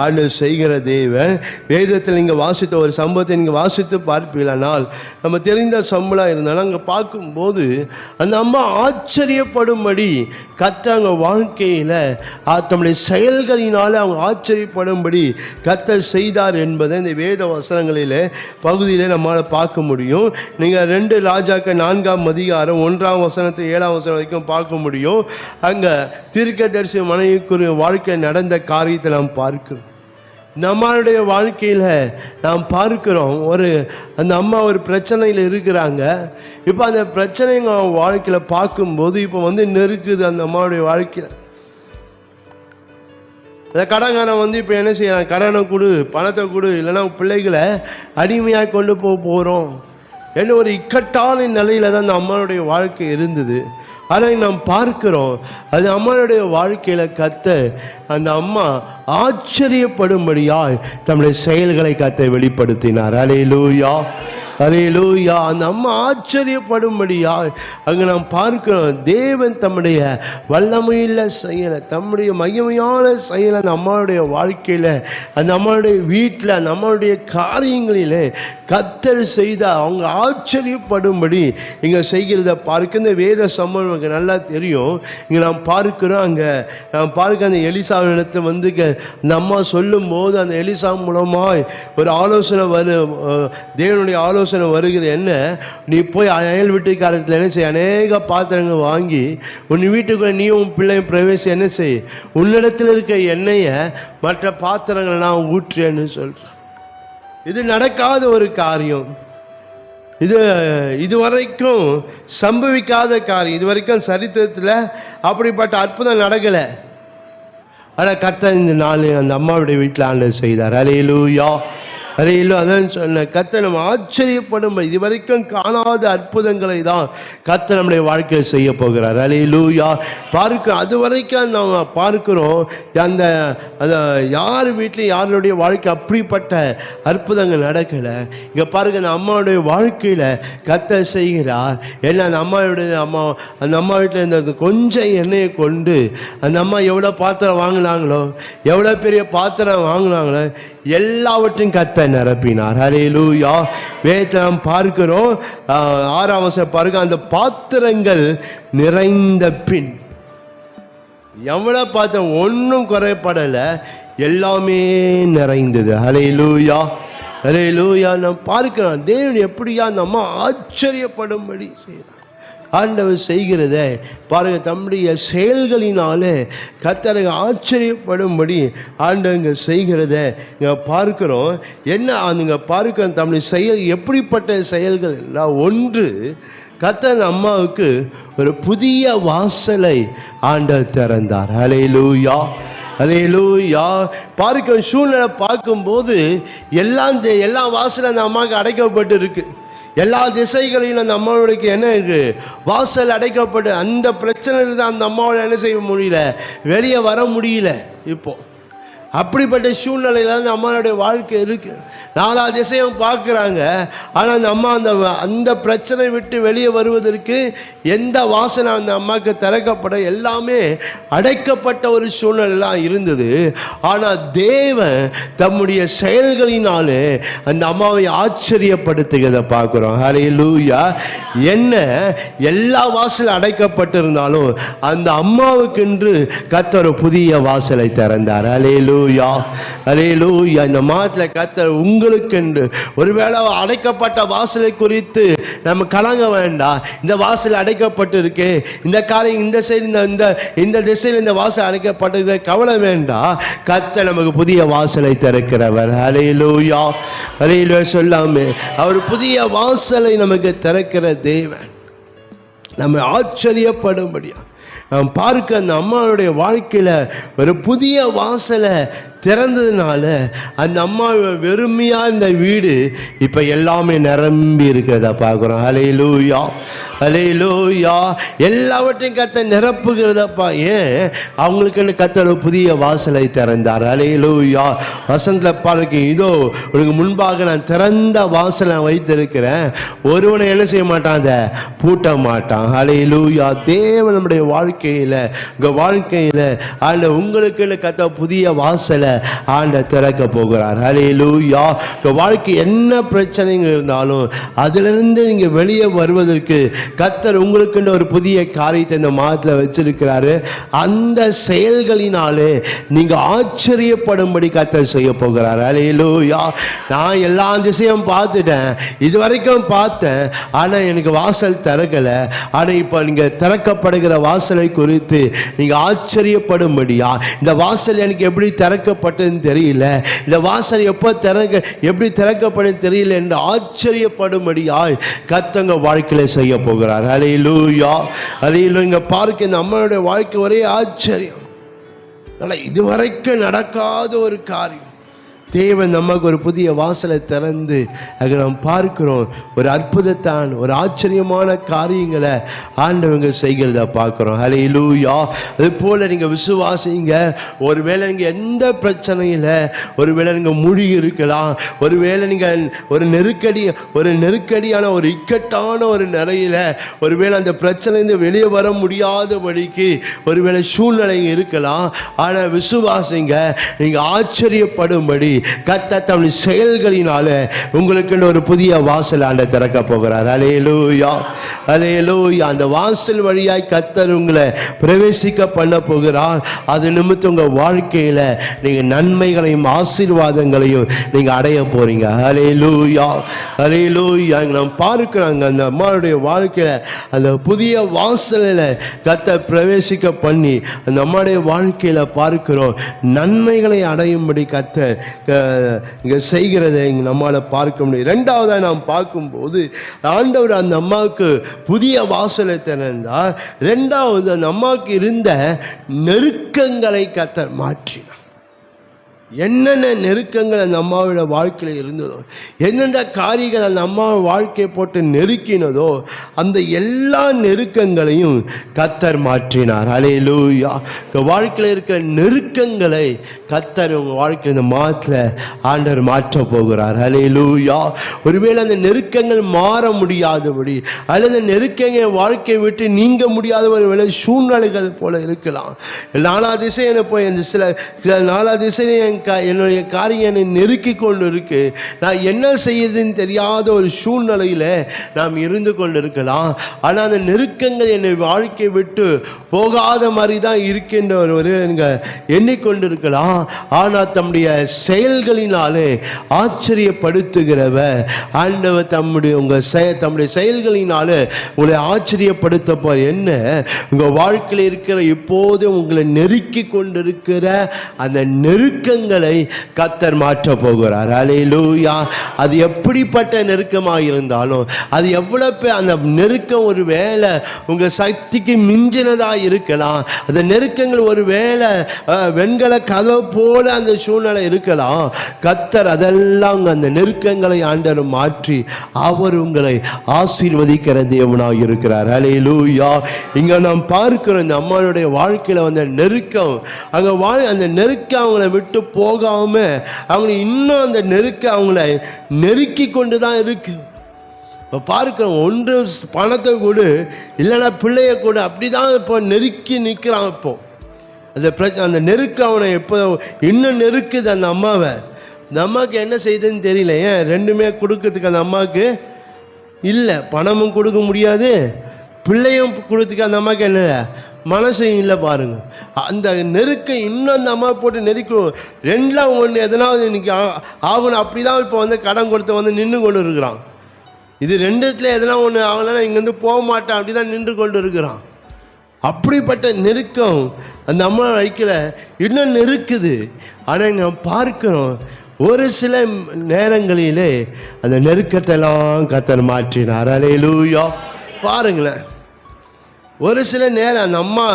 ஆண்டவர் செய்கிற தேவன். வேதத்தில் நீங்கள் வாசித்த ஒரு சம்பவத்தை நீங்கள் வாசித்து பார்ப்பீங்களானால், நம்ம தெரிந்த சம்பளம் இருந்தாலும் அங்கே பார்க்கும்போது அந்த அம்மா ஆச்சரியப்படும்படி கர்த்தர் அவங்க வாழ்க்கையில் தம்முடைய செயல்களினால் அவங்க ஆச்சரியப்படும்படி கர்த்தர் செய்தார் என்பதை இந்த வேத வசனங்களில் பகுதியில் நம்மளால் பார்க்க முடியும். நீங்கள் 2 ராஜாக்கள் 4ஆம் அதிகாரம் 1ஆம் வசனத்தில் 7ஆம் வசனம் வரைக்கும் பார்க்க முடியும். அங்கே தீர்க்கதரிசி மனைவிக்குரிய வாழ்க்கை நடந்த காரியத்தை நாம் பார்க்கிறோம். நம்மளுடைய வாழ்க்கையில் நாம் பார்க்கிறோம், அந்த அம்மா ஒரு பிரச்சனையில் இருக்கிறாங்க. இப்போ அந்த பிரச்சனைங்க வாழ்க்கையில் பார்க்கும்போது இப்போ நெருக்குது அந்த அம்மாவுடைய வாழ்க்கையில். அந்த கடன்காரன் இப்போ என்ன செய்யறான், கடனை கொடு, பணத்தை கொடு, இல்லைன்னா பிள்ளைகளை அடிமையாக கொண்டு போகிறோம் என்ன ஒரு இக்கட்டான நிலையில் தான் அந்த அம்மாவுடைய வாழ்க்கை இருந்தது. அதை நாம் பார்க்கிறோம், அது அம்மாவுடைய வாழ்க்கையில் கர்த்தர் அந்த அம்மா ஆச்சரியப்படும்படியாய் தம்முடைய செயல்களை கர்த்தர் வெளிப்படுத்தினார். ஹல்லேலூயா, ஹல்லேலூயா. அந்த அம்மா ஆச்சரியப்படும்படியா அங்கே நாம் பார்க்கிறோம், தேவன் தம்முடைய வல்லமையுள்ள செயலை, தம்முடைய மகிமையான செயலை அந்த அம்மாவுடைய வாழ்க்கையில், அந்த அம்மாவுடைய வீட்டில், அந்த அம்மாவுடைய காரியங்களில் கர்த்தர் செய்த அவங்க ஆச்சரியப்படும்படி இங்கே செய்கிறத பார்க்க இந்த வேத சம்பவம் நமக்கு நல்லா தெரியும். இங்கே நாம் பார்க்கிறோம், அங்கே நாம் பார்க்க அந்த எலிசாவினிடத்தை அந்த அம்மா சொல்லும்போது அந்த எலிசா மூலமாய் ஒரு ஆலோசனை தேவனுடைய ஆலோசனை வருகிறது. என்ன, நீ போய் அயல் வீட்டுக்காரத்தில் என்ன செய், அநேக பாத்திரங்கள் வாங்கி உன் வீட்டுக்குள்ள நீயும் உன் பிள்ளையும் பிரவேசி, என்ன செய், உன்னிடத்தில் இருக்க எண்ணெயை மற்ற பாத்திரங்கள்லாம் ஊற்றுன்னு சொல்கிறேன். இது நடக்காத ஒரு காரியம், இதுவரைக்கும் சம்பவிக்காத காரியம், இதுவரைக்கும் சரித்திரத்தில் அப்படிப்பட்ட அற்புதம் நடக்கலை. ஆனால் கர்த்தர் இந்த நாள் அந்த அம்மாவுடைய வீட்டில் ஆண்டவர் செய்தார். ஹல்லேலூயா, அறையிலும் அதான் சொன்ன கர்த்தர் நம்ம ஆச்சரியப்படும் இதுவரைக்கும் காணாத அற்புதங்களை தான் கர்த்தர் நம்முடைய வாழ்க்கையில் செய்ய போகிறார். அல்லேலூயா. பார்க்க அது வரைக்கும் நம்ம பார்க்கிறோம் அந்த யார் வீட்லையும் யாருடைய வாழ்க்கை அப்படிப்பட்ட அற்புதங்கள் நடக்கலை. இங்கே பாருங்க, அந்த அம்மாவுடைய வாழ்க்கையில் கர்த்தர் செய்கிறார். ஏன்னா அந்த அம்மா வீட்டில் இந்த கொஞ்சம் எண்ணெயை கொண்டு அந்த அம்மா எவ்வளோ பாத்திரம் வாங்கினாங்களோ, எவ்வளோ பெரிய பாத்திரம் வாங்கினாங்களோ, எல்லாவற்றையும் கர்த்தர் நிரப்பினார். ஹல்லேலூயா. வேதத்தை நாம் பார்க்கிறோம் 6ஆம் வசனம் பாருங்க, அந்த பாத்திரங்கள் நிறைந்த பின் எவ்வளவு பாத்திரம் ஒன்றும் குறைபடலை, எல்லாமே நிறைந்தது. ஹல்லேலூயா, ஹல்லேலூயா. நாம் பார்க்கிறோம் தேவன் எப்படியா நம்ம ஆச்சரியப்படும்படி செய்கிறார். ஆண்டவர் செய்கிறத பாருங்க, தம்முடைய செயல்களினாலே கர்த்தரை ஆச்சரியப்படும்படி ஆண்டவங்க செய்கிறத இங்கே பார்க்கிறோம். என்ன அங்கே பார்க்க தம்முடைய செயல் எப்படிப்பட்ட செயல்கள் எல்லாம். ஒன்று, கர்த்தர் அம்மாவுக்கு ஒரு புதிய வாசலை ஆண்டவர் திறந்தார். ஹல்லேலூயா, ஹல்லேலூயா. பார்க்க சூழ்நிலை பார்க்கும்போது எல்லா வாசலும் அந்த அம்மாவுக்கு அடைக்கப்பட்டு இருக்கு. எல்லா திசைகளையும் அந்த அம்மாவுக்கு என்ன இருக்கு, வாசல் அடைக்கப்பட்டு அந்த பிரச்சனையில் தான் அந்த அம்மாவால் என்ன செய்ய முடியல, வெளியே வர முடியல. இப்போ அப்படிப்பட்ட சூழ்நிலையில் அந்த அம்மாவுடைய வாழ்க்கை இருக்குது. 4 திசையும் பார்க்குறாங்க. ஆனால் அந்த அம்மா அந்த பிரச்சனை விட்டு வெளியே வருவதற்கு எந்த வாசனை அந்த அம்மாவுக்கு திறக்கப்பட, எல்லாமே அடைக்கப்பட்ட ஒரு சூழ்நிலைலாம் இருந்தது. ஆனால் தேவன் தம்முடைய செயல்களினாலே அந்த அம்மாவை ஆச்சரியப்படுத்துகிறத பார்க்குறோம். ஹல்லேலூயா. என்ன எல்லா வாசலும் அடைக்கப்பட்டிருந்தாலும் அந்த அம்மாவுக்கென்று கர்த்தர் ஒரு புதிய வாசலை திறந்தார். ஹல்லேலூயா, ஹல்லேலூயா. இந்த மாதத்தில் கர்த்தர் உங்களுக்கென்று ஒருவேளை அடைக்கப்பட்ட வாசலை குறித்து நம்ம கலங்க வேண்டாம். இந்த வாசல் அடைக்கப்பட்டு இருக்கு, இந்த காரியம் இந்த சைடு இந்த திசையில் இந்த வாசல் அடைக்கப்பட்டிருக்க, கவலை வேண்டாம். கர்த்தர் நமக்கு புதிய வாசலை திறக்கிறவர். ஹல்லேலூயா, ஹல்லேலூயா. சொல்லாமே அவர் புதிய வாசலை நமக்கு திறக்கிற தேவன். நம்ம ஆச்சரியப்படும்படியா நாம் பார்க்க அந்த அம்மாவுடைய வாழ்க்கையில் ஒரு புதிய வாசலை திறந்ததுனால அந்த அம்மா வெறுமையாக இந்த வீடு இப்போ எல்லாமே நிரம்பி இருக்கிறத பார்க்குறோம். ஹல்லேலூயா, ஹல்லேலூயா. எல்லாவற்றையும் கர்த்தர் நிரப்புகிறதப்பா. ஏன் அவங்களுக்கு கர்த்தர் புதிய வாசலை திறந்தார். ஹல்லேலூயா. வசனத்தில் பாருங்க, இதோ உனக்கு முன்பாக நான் திறந்த வாசலை வைத்திருக்கிறேன், ஒருவனை என்ன செய்ய மாட்டான், அதை பூட்ட மாட்டான். ஹல்லேலூயா. தேவன் நம்முடைய வாழ்க்கையில் உங்கள் வாழ்க்கையில் ஆண்ட உங்களுக்கு கர்த்தர் புதிய வாசலை ஆண்ட திறக்க போகிறார். ஹல்லேலூயா. வாழ்க்கை என்ன பிரச்சனைங்க இருந்தாலும் அதிலிருந்து நீங்க வெளியே வருவதற்கு கர்த்தர் உங்களுக்கு ஒரு புதிய காரியத்தை இந்த மாதத்தில் வச்சிருக்கிறாரு. அந்த செயல்களினாலே நீங்க ஆச்சரியப்படும்படி கர்த்தர் செய்ய போகிறார். ஹல்லேலூயா. நான் எல்லா திசையும் பார்த்துட்டேன், இது வரைக்கும் பார்த்தேன், ஆனா எனக்கு வாசல் திறக்கல. ஆனா இப்ப நீங்க திறக்கப்படுகிற வாசலை குறித்து நீங்க ஆச்சரியப்படும்படியா, இந்த வாசல் எனக்கு எப்படி திறக்கப்பட்டதுன்னு தெரியல, இந்த வாசல் எப்படி திறக்கப்படும் தெரியல என்று ஆச்சரியப்படும்படியாய் கர்த்தங்க வாழ்க்கையில செய்ய போகிறார். ஹல்லேலூயா, ஹல்லேலூயா. இங்க பார்க்க இந்த அம்மாவுடைய வாழ்க்கை ஒரே ஆச்சரியம். இதுவரைக்கும் நடக்காத ஒரு காரியம். தேவன் நமக்கு ஒரு புதிய வாசலை திறந்து அங்கே நாம் பார்க்கிறோம். ஒரு அற்புதத்தான், ஒரு ஆச்சரியமான காரியங்களை ஆண்டவங்க செய்கிறத பார்க்குறோம். ஹல்லேலூயா. அது போல் நீங்கள் விசுவாசிங்க. ஒருவேளை நீங்கள் எந்த பிரச்சனையில் ஒருவேளை நீங்கள் மூழ்கி இருக்கலாம், ஒருவேளை நீங்கள் ஒரு நெருக்கடியான ஒரு இக்கட்டான ஒரு நிலையில் ஒருவேளை அந்த பிரச்சனைந்து வெளியே வர முடியாதபடிக்கு ஒருவேளை சூழ்நிலை இருக்கலாம். ஆனால் விசுவாசிங்க, நீங்கள் ஆச்சரியப்படும்படி கர்த்தர் தம்முடைய செயல்களினால உங்களுக்கு ஒரு புதிய வாசல் ஆண்ட திறக்க போகிறார். ஹல்லேலூயா, ஹல்லேலூயா. அந்த வாசல் வழியாய் கர்த்தர் உங்களை பிரவேசிக்க பண்ண போகிறார். அது நிமித்தம் உங்க வாழ்க்கையில நீங்க நன்மைகளையும் ஆசீர்வாதங்களையும் நீங்க அடைய போறீங்க. ஹல்லேலூயா, ஹல்லேலூயா. நாம் பார்க்கிறாங்க அந்த அம்மாவுடைய வாழ்க்கையில அந்த புதிய வாசலில் கர்த்தர் பிரவேசிக்க பண்ணி அந்த அம்மாவுடைய வாழ்க்கையில பார்க்கிறோம் நன்மைகளை அடையும்படி கர்த்தர் இங்கே செய்கிறதை இங்கே நம்மால் பார்க்க முடியும். ரெண்டாவதாக நாம் பார்க்கும்போது ஆண்டவர் அந்த அம்மாவுக்கு புதிய வாசலை திறந்தார். ரெண்டாவது அந்த அம்மாவுக்கு இருந்த நெருக்கங்களை கர்த்தர் மாற்றினார். என்னென்ன நெருக்கங்கள் அந்த அம்மாவோட வாழ்க்கையில் இருந்ததோ, எந்தெந்த காரியங்கள் அந்த அம்மா வாழ்க்கையை போட்டு நெருக்கினதோ, அந்த எல்லா நெருக்கங்களையும் கர்த்தர் மாற்றினார். ஹல்லேலூயா. உங்கள் வாழ்க்கையில் இருக்கிற நெருக்கங்களை கர்த்தர் உங்கள் வாழ்க்கையில் இந்த மாதத்தில் ஆண்டவர் மாற்ற போகிறார். ஹல்லேலூயா. ஒருவேளை அந்த நெருக்கங்கள் மாற முடியாதபடி அல்லது அந்த நெருக்கங்கள் வாழ்க்கையை விட்டு நீங்க முடியாத ஒரு வேலை சூழ்நிலைகள் போல இருக்கலாம். நாலா திசையில் போய் அந்த சில நாலா திசையில் என்னுடைய காரியம் என்னை நெருக்கி கொண்டு இருக்கு, நான் என்ன செய்யுதுன்னு தெரியாத ஒரு சூழ்நிலையில் நாம் இருந்து கொண்டு இருக்கலாம். ஆனால் அந்த நெருக்கங்கள் என்னை வாழ்க்கை விட்டு போகாத மாதிரி தான் இருக்கின்ற ஒரு எண்ணிக்கொண்டு இருக்கலாம். ஆனால் தம்முடைய செயல்களினாலே ஆச்சரியப்படுத்துகிறவ ஆண்டவர் தம்முடைய செயல்களினாலே உங்களை ஆச்சரியப்படுத்த என்ன உங்கள் வாழ்க்கையில் இருக்கிற இப்போது உங்களை நெருக்கி கொண்டிருக்கிற அந்த நெருக்கங்களை கர்த்தர் மாற்ற போகிறார். ஹல்லேலூயா. அது எப்படிப்பட்ட நெருக்கமாக இருந்தாலும், அது எவ்வளவு அந்த நெருக்கம் ஒரு வேளை உங்கள் சக்திக்கு மிஞ்சினதாக இருக்கலாம். அந்த நெருக்கங்கள் ஒரு வேளை வெண்கல கதவு போல அந்த சூழ்நிலை இருக்கலாம். கர்த்தர் அதெல்லாம் அந்த நெருக்கங்களை ஆண்டவர் மாற்றி அவர் உங்களை ஆசீர்வதிக்கிற தேவனாக இருக்கிறார். ஹல்லேலூயா. இங்கே நாம் பார்க்கிறோம் இந்த அம்மாவுடைய வாழ்க்கையில் வந்த நெருக்கம், அங்கே அந்த நெருக்கம் அவங்கள விட்டு போகாம அவங்க இன்னும் அந்த நெருக்கம் அவங்கள நெருக்கி கொண்டு தான் இருக்கு. இப்போ பார்க்கிறோம், ஒன்று பணத்தை கொடு இல்லைன்னா பிள்ளைய கொடு, அப்படி தான் இப்போ நெருக்கி நிற்கிறான். இப்போ அந்த நெருக்கம் அவனை எப்போ இன்னும் நெருக்குது அந்த அம்மாவை. அந்த அம்மாவுக்கு என்ன செய்யுதுன்னு தெரியல. ஏன் ரெண்டுமே கொடுக்கறதுக்கு அந்த அம்மாவுக்கு இல்லை, பணமும் கொடுக்க முடியாது, பிள்ளையும் கொடுத்துக்க அந்த அம்மாவுக்கு என்ன மனசையும் இல்லை. பாருங்க, அந்த நெருக்கம் இன்னும் அந்த அம்மா போட்டு நெருக்கும். ரெண்டுலாம் ஒன்று எதனாவது இன்னைக்கு ஆகணும். அப்படி தான் இப்போ கடன் கொடுத்து நின்று கொண்டு இருக்கிறான். இது ரெண்டுத்துல எதனா ஒன்று ஆகலைன்னா இங்கேருந்து போக மாட்டான், அப்படி தான் நின்று கொண்டு இருக்கிறான். அப்படிப்பட்ட நெருக்கம் அந்த அம்மா வைக்கல இன்னும் நெருக்குது. ஆனால் நாம் பார்க்கிறோம் ஒரு சில நேரங்களிலே அந்த நெருக்கத்தெல்லாம் கர்த்தர் மாற்றினார். ஹல்லேலூயா. பாருங்களேன், ஒரு சில நேரம் அந்த அம்மா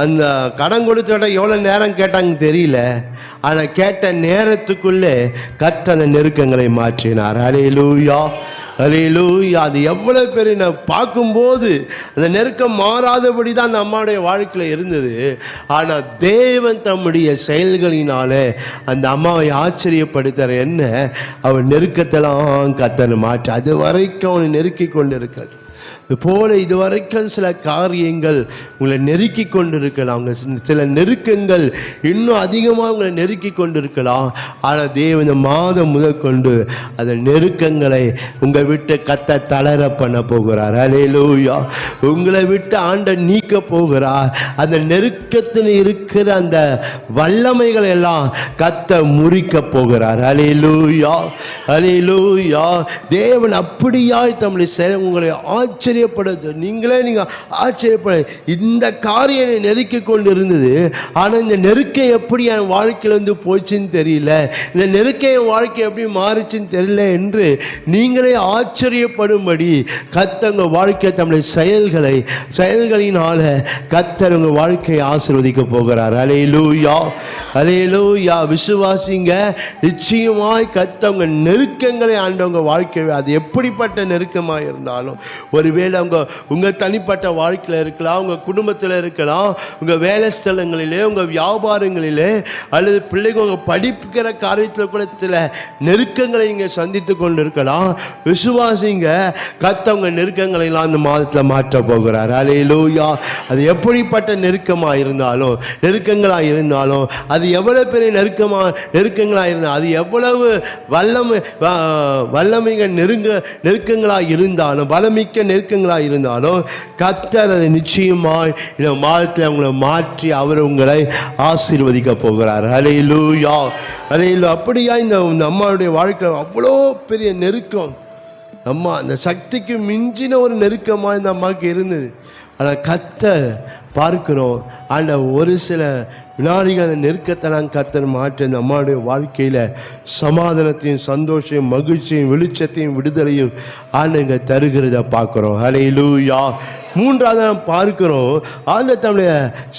அந்த கடன் கொடுத்தோட எவ்வளோ நேரம் கேட்டாங்க தெரியல, ஆனால் கேட்ட நேரத்துக்குள்ளே கர்த்தர் அந்த நெருக்கங்களை மாற்றினார். ஹல்லேலூயா. ஹல்லேலூயா. அது எவ்வளோ பேர் நான் பார்க்கும்போது அந்த நெருக்கம் மாறாதபடி தான் அந்த அம்மாவுடைய வாழ்க்கையில் இருந்தது. ஆனால் தேவன் தம்முடைய செயல்களினாலே அந்த அம்மாவை ஆச்சரியப்படுத்துகிற என்ன அவள் நெருக்கத்தெல்லாம் கர்த்தர் மாற்றி அது வரைக்கும் அவனை நெருக்கி கொண்டு இருக்கிறது. இதுபோல இதுவரைக்கும் சில காரியங்கள் உங்களை நெருக்கி கொண்டு இருக்கலாம். சில நெருக்கங்கள் இன்னும் அதிகமாக உங்களை நெருக்கி கொண்டு இருக்கலாம். ஆனால் தேவன் மாதம் முதற்கொண்டு அந்த நெருக்கங்களை உங்கள் விட்டு கத்த தளர பண்ண போகிறார். ஹல்லேலூயா. உங்களை விட்டு ஆண்டவர் நீக்க போகிறார். அந்த நெருக்கத்தில் இருக்கிற அந்த வல்லமைகள் எல்லாம் கத்த முறிக்க போகிறார். ஹல்லேலூயா. ஹல்லேலூயா. தேவன் அப்படியாய் தம்முடைய உங்களை நீங்க ஆச்சரியப்பட இந்த காரியம் நெருக்கி கொண்டு இருந்தது. ஆனால் இந்த நெருக்கம் எப்படி என் வாழ்க்கையில போச்சுன்னு தெரியல, இந்த நெருக்கம் என் வாழ்க்கை எப்படி மாறுச்சுன்னு தெரியல என்று நீங்களே ஆச்சரியப்படும்படி கர்த்தர் உங்க வாழ்க்கை தம்முடைய செயல்களினால கர்த்தர் உங்க வாழ்க்கையை ஆசீர்வதிக்க போகிறார். ஹல்லேலூயா. ஹல்லேலூயா. விசுவாசிங்க, நிச்சயமாய் கர்த்தர் உங்க நெருக்கங்களை ஆண்டவங்க வாழ்க்கை அது எப்படிப்பட்ட நெருக்கமாக இருந்தாலும், ஒருவேளை உங்கள் தனிப்பட்ட வாழ்க்கையில் இருக்கலாம், உங்கள் குடும்பத்தில் இருக்கலாம், உங்கள் வேலை ஸ்தலங்களிலே, உங்கள் வியாபாரங்களிலே, அல்லது பிள்ளைங்க உங்கள் படிப்புக்கிற காரியத்தில் கூட சில நெருக்கங்களை நீங்கள் சந்தித்து கொண்டு இருக்கலாம். விசுவாசிங்க, கர்த்தர் உங்கள் நெருக்கங்களெல்லாம் இந்த மாதத்தில் மாற்ற போகிறார். ஹல்லேலூயா. அது எப்படிப்பட்ட நெருக்கமாக இருந்தாலும், நெருக்கங்களாக இருந்தாலும், அது எவ்வளோ பெரிய நெருக்கங்களாக இருந்தாலும், அது எவ்வளவு வல்லமைகள் நெருக்கங்களாக இருந்தாலும், பலமிக்க நெருக்கங்களாக இருந்தாலும், கர்த்தர் அதை நிச்சயமாய் இந்த மாதத்தில் அவங்களை மாற்றி அவர் உங்களை ஆசீர்வதிக்க போகிறார். ஹல்லேலூயா. ஹல்லேலூயா. அப்படியா இந்த அம்மாவுடைய வாழ்க்கையில் அவ்வளோ பெரிய நெருக்கம், அம்மா அந்த சக்திக்கு மிஞ்சின ஒரு நெருக்கமாக இந்த அம்மாவுக்கு இருந்தது. ஆனால் கர்த்தர் பார்க்கிறோம், அந்த ஒரு சில வினாடிகள் அந்த நெருக்கத்தெல்லாம் கர்த்தர் மாற்றி அந்த அம்மாவுடைய வாழ்க்கையில் சமாதானத்தையும் சந்தோஷத்தையும் மகிழ்ச்சியும் வெளிச்சத்தையும் விடுதலையும் ஆண்டங்க தருகிறத பார்க்குறோம். ஹல்லேலூயா. மூன்றாவது நாம் பார்க்கிறோம், ஆண்டவர் தம்முடைய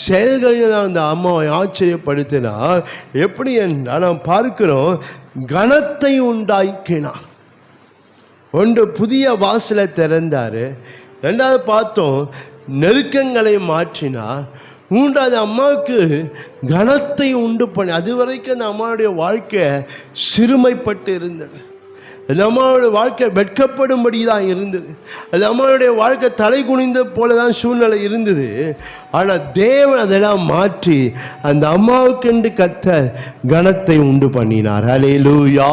செயல்களில் அந்த அம்மாவை ஆச்சரியப்படுத்தினார். எப்படி என்றால் நாம் பார்க்கிறோம், கனத்தை உண்டாக்கினார். ஒன்று, புதிய வாசலை திறந்தார். ரெண்டாவது பார்த்தோம், நெருக்கங்களை மாற்றினார். மூன்றாவது, அம்மாவுக்கு கனத்தை உண்டு பண்ணி. அது வரைக்கும் அந்த அம்மாவுடைய வாழ்க்கை சிறுமைப்பட்டு இருந்தது. அந்த அம்மாவுடைய வாழ்க்கை வெட்கப்படும்படி தான் இருந்தது. அந்த அம்மாவுடைய வாழ்க்கை தலை குனிந்த போல தான் சூழ்நிலை இருந்தது. ஆனால் தேவன் அதெல்லாம் மாற்றி அந்த அம்மாவுக்கென்று கர்த்தர் கனத்தை உண்டு பண்ணினார். ஹல்லேலூயா,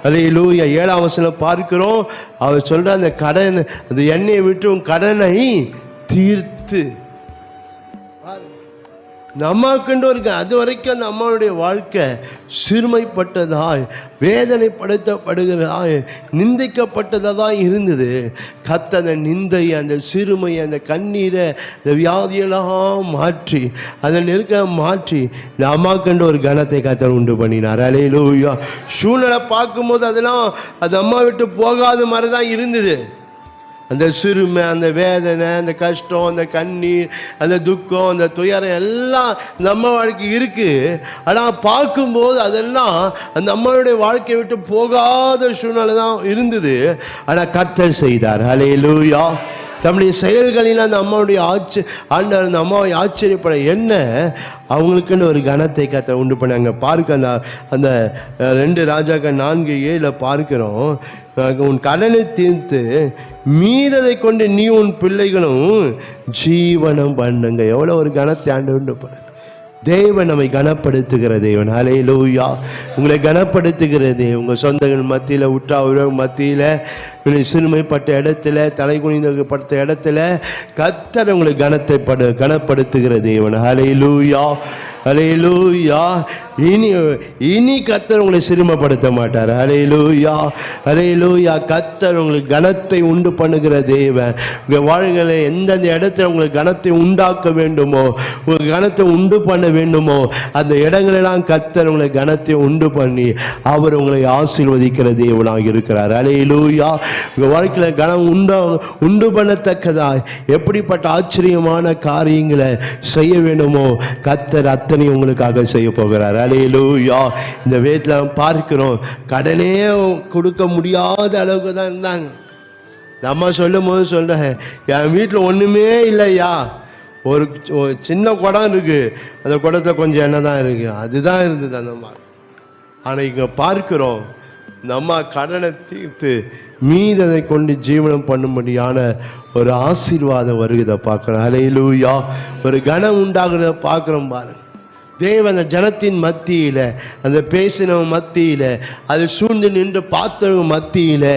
ஹல்லேலூயா. 7ஆம் வசனம் பார்க்கிறோம், அவர் சொல்ற அந்த கடன், அந்த எண்ணெயை விட்டு உன் கடனை தீர்த்து. இந்த அம்மாவுக்குண்டு இருக்கு. அது வரைக்கும் அந்த அம்மாவுடைய வாழ்க்கை சிறுமைப்பட்டதாய், வேதனைப்படுத்தப்படுகிறதாய், நிந்திக்கப்பட்டதாக இருந்தது. கர்த்தர் அந்த நிந்தையை, அந்த சிறுமையை, அந்த கண்ணீரை, அந்த வியாதியெல்லாம் மாற்றி, அதை நெருக்க மாற்றி இந்த அம்மாவுக்குண்டு ஒரு கனத்தை கர்த்தர் உண்டு பண்ணினார். ஹல்லேலூயா. சூழ்நிலை பார்க்கும்போது அதெல்லாம் அது அம்மா விட்டு போகாத மாதிரி தான் இருந்தது. அந்த சிறுமை, அந்த வேதனை, அந்த கஷ்டம், அந்த கண்ணீர், அந்த துக்கம், அந்த துயரம் எல்லாம் அந்த அம்மா வாழ்க்கை இருக்குது. ஆனால் பார்க்கும்போது அதெல்லாம் அந்த அம்மாவுடைய வாழ்க்கையை விட்டு போகாத சூழ்நிலை தான் இருந்தது. ஆனால் கர்த்தர் செய்தார். ஹல்லேலூயா. தம்முடைய செயல்களில் அந்த அம்மாவுடைய ஆண்டவர் அந்த அம்மாவை ஆச்சரியப்பட என்ன அவங்களுக்குன்னு ஒரு கனத்தை கர்த்தர் உண்டு பண்ணாங்க. பார்க்க அந்த 2 ராஜாக்கள் 4:7 பார்க்கிறோம், உன் கடனை தீர்த்து மீறதை கொண்டு நீ உன் பிள்ளைகளும் ஜீவனம் பண்ணுங்க. எவ்வளோ ஒரு கனத்தை ஆண்டு உண்டு பண்ண. தேவன் நம்மை கனப்படுத்துகிற தேவன். ஹல்லேலூயா. உங்களை கனப்படுத்துகிறது. உங்கள் சொந்தங்கள் மத்தியில், உற்றார் மத்தியில், சிறுமைப்பட்ட இடத்துல, தலை குனிந்தப்பட்ட இடத்துல கர்த்தர் உங்களை கனப்படுத்துகிற தேவன். ஹல்லேலூயா, ஹல்லேலூயா. இனி கர்த்தர் உங்களை சிறுமைப்படுத்த மாட்டார். ஹல்லேலூயா, ஹல்லேலூயா. கர்த்தர் உங்களுக்கு கனத்தை உண்டு பண்ணுகிற தேவன். உங்கள் வாழ்க்கையில் எந்தெந்த இடத்துல உங்களுக்கு கனத்தை உண்டாக்க வேண்டுமோ, உங்கள் கனத்தை உண்டு பண்ண வேண்டுமோ, அந்த இடங்களெல்லாம் கர்த்தர் உங்களை கனத்தை உண்டு பண்ணி அவர் உங்களை ஆசீர்வதிக்கிற தேவனாக இருக்கிறார். ஹல்லேலூயா. உங்கள் வாழ்க்கையில் கனம் உண்டு பண்ணத்தக்கதாய் எப்படிப்பட்ட ஆச்சரியமான காரியங்களை செய்ய வேண்டுமோ கர்த்தர் அத்தனை உங்களுக்காக செய்ய போகிறார். ஹல்லேலூயா. இந்த வேதத்தில் பார்க்கிறோம், கடனே கொடுக்க முடியாத அளவுக்கு தான் இருந்தாங்க. நம்ம சொல்லும் போது சொல்கிறேன், என் வீட்டில் ஒன்றுமே இல்லையா, ஒரு சின்ன குடம் இருக்குது, அந்த குடத்தை கொஞ்சம் எண்ணெய் தான் இருக்குது, அதுதான் இருந்தது அந்த அம்மா. ஆனால் இங்கே பார்க்கிறோம், இந்த அம்மா கடனை தீர்த்து மீததை கொண்டு ஜீவனம் பண்ணும்படியான ஒரு ஆசீர்வாதம் வருகிறத பார்க்குறோம். ஹல்லேலூயா. ஒரு கனம் உண்டாகிறத பார்க்குறோம் பாருங்க. தேவன் அந்த ஜனத்தின் மத்தியில், அந்த பேசினவன் மத்தியில், அது சூழ்ந்து நின்று பார்த்தவங்க மத்தியில்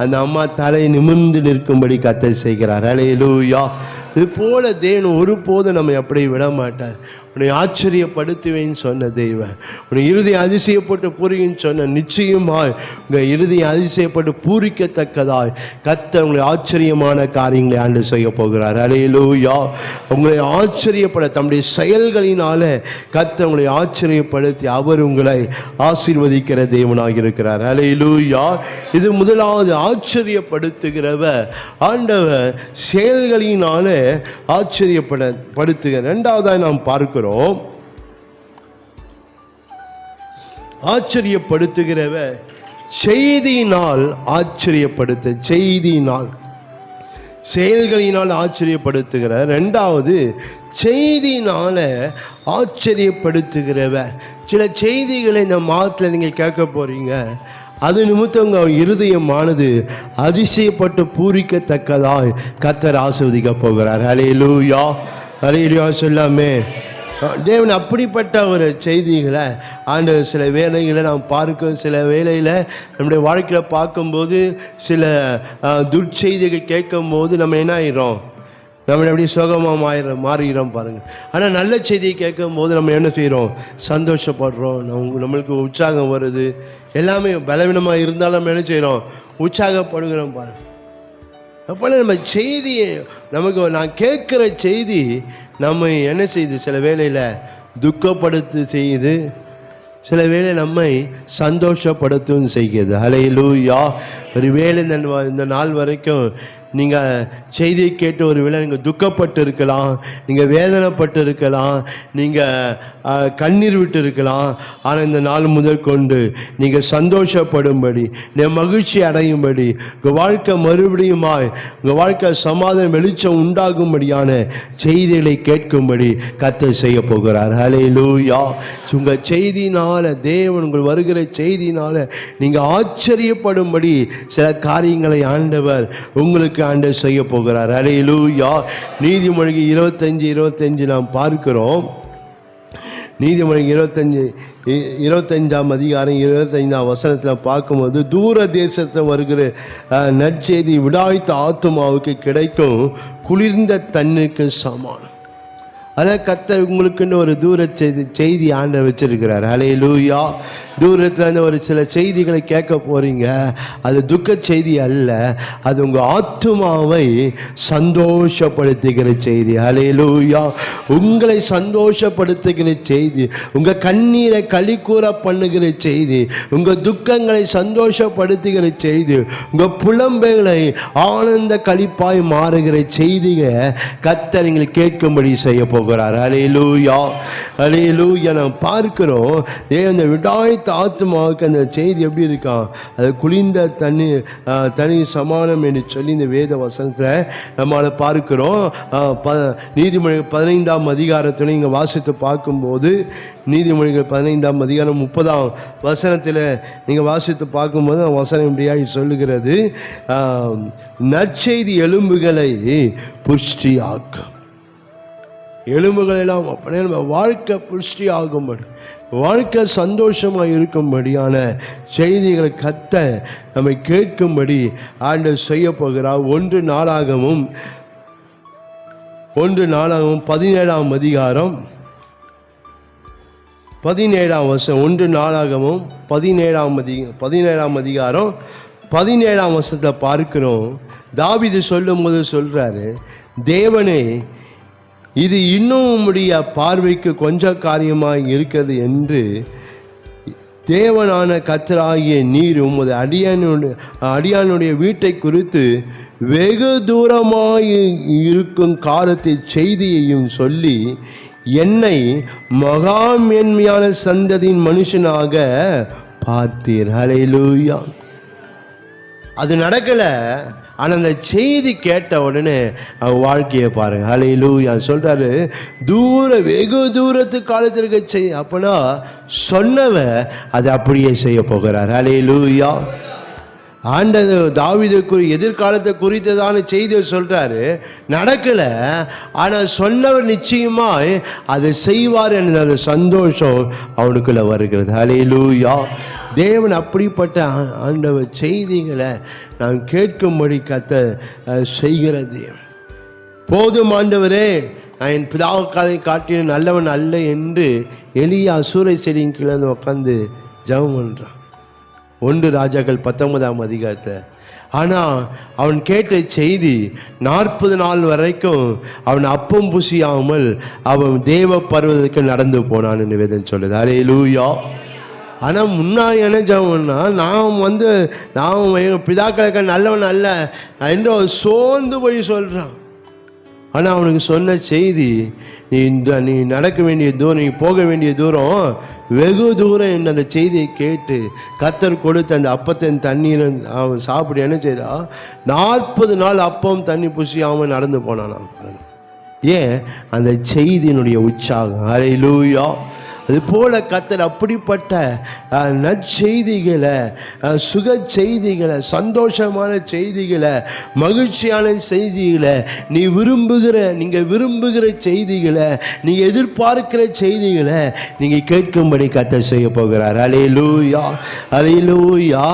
அந்த அம்மா தலை நிமிர்ந்து நிற்கும்படி கர்த்தர் செய்கிறார். ஹல்லேலூயா. இது போல தேவன் ஒருபோதும் நம்மை அப்படியே விட மாட்டார். உன்னை ஆச்சரியப்படுத்துவேன்னு சொன்ன தெய்வன், உன்னை இறுதியை அதிசயப்பட்டு பூரின்னு சொன்ன நிச்சயமாய் உங்கள் இறுதியை அதிசயப்பட்டு பூரிக்கத்தக்கதாய் கர்த்தர் உங்களை ஆச்சரியமான காரியங்களை ஆண்டு செய்ய போகிறார். ஹல்லேலூயா. உங்களை ஆச்சரியப்பட தம்முடைய செயல்களினால கர்த்தர் உங்களை ஆச்சரியப்படுத்தி அவர் உங்களை ஆசீர்வதிக்கிற தேவனாக இருக்கிறார். ஹல்லேலூயா. இது முதலாவது, ஆச்சரியப்படுத்துகிறவர் ஆண்டவர் செயல்களினால ஆச்சரியப்படுத்துகிற. இரண்டாவதாக நாம் பார்க்கிறோம், ஆச்சரியப்படுத்துகிறவர் செய்தியினால் ஆச்சரியப்படுத்த, செய்தியினால் செயல்களினால் ஆச்சரியப்படுத்துகிறார். ரெண்டாவது, செய்தியினால ஆச்சரியப்படுத்துகிறவர். சில செய்திகளை இந்த மாதத்தில் நீங்கள் கேட்க போறீங்க, அது நிமித்தம் உங்கள் இருதயமானது அதிசயப்பட்டு பூரிக்கத்தக்கதாய் கர்த்தர் ஆசீர்வதிக்க போகிறார். ஹல்லேலூயா, ஹல்லேலூயா சொல்லாமே. தேவன் அப்படிப்பட்ட ஒரு செய்திகளை ஆண்டவர் சில வேலைகளை நாம் பார்க்க, சில வேளையில் நம்முடைய வாழ்க்கையில் பார்க்கும்போது சில துர்ச்செய்திகள் கேட்கும்போது நம்ம என்ன ஆயிடும், நம்ம எப்படி சோகமாக மாறுகிறோம் பாருங்கள். ஆனால் நல்ல செய்தியை கேட்கும் போது நம்ம என்ன செய்கிறோம், சந்தோஷப்படுறோம், நம்மளுக்கு உற்சாகம் வருது. எல்லாமே பலவீனமாக இருந்தாலும் நம்ம என்ன செய்கிறோம், உற்சாகப்படுகிறோம் பாருங்கள். அப்போ நம்ம செய்தியை, நமக்கு நான் கேட்குற செய்தி நம்ம என்ன செய்யுது, சில வேளையில் துக்கப்படுத்து செய்யுது, சில வேளை நம்மை சந்தோஷப்படுத்தும் செய்கிறது. ஹல்லேலூயா. ஒரு வேளை இந்த நாள் வரைக்கும் நீங்கள் செய்தியை கேட்டு ஒரு வேளை நீங்கள் துக்கப்பட்டு இருக்கலாம், நீங்கள் வேதனைப்பட்டு இருக்கலாம், நீங்கள் கண்ணீர் விட்டு இருக்கலாம். ஆனால் இந்த நாள் முதல் கொண்டு நீங்கள் சந்தோஷப்படும்படி, மகிழ்ச்சி அடையும்படி, உங்கள் வாழ்க்கை மறுபடியுமாய் உங்கள் வாழ்க்கை சமாதானம் வெளிச்சம் உண்டாகும்படியான செய்திகளை கேட்கும்படி கர்த்தர் செய்ய போகிறார். ஹல்லேலூயா. உங்கள் செய்தினால், தேவன் உங்கள் வருகிற செய்தினால் நீங்கள் ஆச்சரியப்படும்படி சில காரியங்களை ஆண்டவர் உங்களுக்கு ஆண்டவர் செய்ய போகிறார். ஹல்லேலூயா. நீதிமொழி 25 நாம் பார்க்கிறோம். நீதிமொழி 25ஆம் அதிகாரம் 25ஆம் வசனத்தில் பார்க்கும்போது, தூர தேசத்தில் வருகிற நற்செய்தி விடாய்த்த ஆத்துமாவுக்கு கிடைக்கும் குளிர்ந்த தண்ணீருக்கு சமானம். அதான் கர்த்தர் உங்களுக்குன்னு ஒரு தூர செய்தி ஆண்டவர் வச்சிருக்கிறார். ஹல்லேலூயா. தூரத்தில் இருந்து ஒரு சில செய்திகளை கேட்க போறீங்க. அது துக்க செய்தி அல்ல, அது உங்கள் ஆத்துமாவை சந்தோஷப்படுத்துகிற செய்தி. ஹல்லேலூயா. உங்களை சந்தோஷப்படுத்துகிற செய்தி, உங்கள் கண்ணீரை களிக்கூற பண்ணுகிற செய்தி, உங்கள் துக்கங்களை சந்தோஷப்படுத்துகிற செய்தி, உங்கள் புலம்பைகளை ஆனந்த களிப்பாய் மாறுகிற செய்தியை கர்த்தர் நீங்கள் கேட்கும்படி செய்ய போகிறார். ஹல்லேலூயா. ஹல்லேலூயா. நாம் பார்க்கிறோம், இந்த விடாய்த்த ஆத்துமாவுக்கு அந்த செய்தி எப்படி இருக்கான், அது குளிர்ந்த தண்ணீர் சமானம் என்று சொல்லி இந்த வேத வசனத்தில் நம்மளால் பார்க்கிறோம். நீதிமொழிகள் 15ஆம் அதிகாரத்தில் இங்கே வாசித்து பார்க்கும்போது, நீதிமொழிகள் 15ஆம் அதிகாரம் 30ஆம் வசனத்தில் நீங்கள் வாசித்து பார்க்கும்போது வசனம் இப்படியாக சொல்லுகிறது, நற்செய்தி எலும்புகளை புஷ்டியாக்கும். எலும்புகள் எல்லாம் அப்படியே நம்ம வாழ்க்கை புஷ்டி ஆகும்படி, வாழ்க்கை சந்தோஷமாக இருக்கும்படியான செய்திகளை கர்த்தர் நம்மை கேட்கும்படி ஆண்டவர் செய்ய போகிறார். 1 நாளாகமும் 17ஆம் அதிகாரம் 17ஆம் வசனம். 1 நாளாகமும் 17ஆம் அதிகாரம் 17ஆம் வசனத்தை பார்க்கிறோம். தாவீது சொல்லும் போது சொல்றாரு, தேவனே, இது இன்னும் உம்முடைய பார்வைக்கு கொஞ்ச காரியமாக இருக்கிறது என்று தேவனான கர்த்தராகிய நீர் உமது அடியானுடைய வீட்டை குறித்து வெகு தூரமாய் இருக்கும் காலத்தை செய்தியையும் சொல்லி என்னை மகா மேன்மையான சந்ததியின் மனுஷனாக பார்த்தீர். ஹல்லேலூயா. அது நடக்கலை, ஆனால் அந்த செய்தி கேட்ட உடனே அவன் வாழ்க்கையை பாருங்க. ஹல்லேலூயா. சொல்றாரு, வெகு தூரத்து காலத்திற்கு செய். அப்படின்னா சொன்னவன் அதை அப்படியே செய்ய போகிறார். ஹல்லேலூயா. ஆண்டது தாவீதுக்கு எதிர்காலத்தை குறித்ததான செய்தியை சொல்றாரு, நடக்கல, ஆனால் சொன்னவர் நிச்சயமாய் அதை செய்வார் என்ற அந்த சந்தோஷம் அவனுக்குள்ள வருகிறது. ஹல்லேலூயா. தேவன் அப்படிப்பட்ட ஆண்டவர் செய்திகளை நான் கேட்கும்படி கர்த்தர் செய்கிறது. போதும் ஆண்டவரே, நான் என் பிதாக்களை காட்டின நல்லவன் அல்ல என்று எலியா சூறை செடியின் கீழே உட்காந்து ஜெபம் பண்ணுறான். 1 ராஜாக்கள் 19ஆம் அதிகாரத்தை. ஆனால் அவன் கேட்ட செய்தி 40 நாள் வரைக்கும் அவன் அப்பம் புசியாமல் அவன் தேவ பர்வதற்கு நடந்து போனான் என்று வேதம் சொல்லுது. ஹல்லேலூயா. ஆனால் முன்னாடி என்ன ஜெபம்னா, நான் எங்கள் பிதாக்களுக்கு நல்லவன் அல்ல என்று சோர்ந்து போய் சொல்கிறான். ஆனால் அவனுக்கு சொன்ன செய்தி, நீ நடக்க வேண்டிய தூரம், நீ போக வேண்டிய தூரம் வெகு தூரம் என்று அந்த செய்தியை கேட்டு கர்த்தர் கொடுத்த அந்த அப்பத்தின் தண்ணீரை அவன் சாப்பிட என்ன செய்தான், 40 நாள் அப்பம் தண்ணி புசியாமல் நடந்து போனான். ஏன்? அந்த செய்தியினுடைய உற்சாகம். ஹல்லேலூயா. அதுபோல கர்த்தர் அப்படிப்பட்ட நற்செய்திகளை, சுக செய்திகளை, சந்தோஷமான செய்திகளை, மகிழ்ச்சியான செய்திகளை, நீங்கள் விரும்புகிற செய்திகளை, நீங்கள் எதிர்பார்க்கிற செய்திகளை நீங்கள் கேட்கும்படி கர்த்தர் செய்ய போகிறார். ஹல்லேலூயா. ஹல்லேலூயா.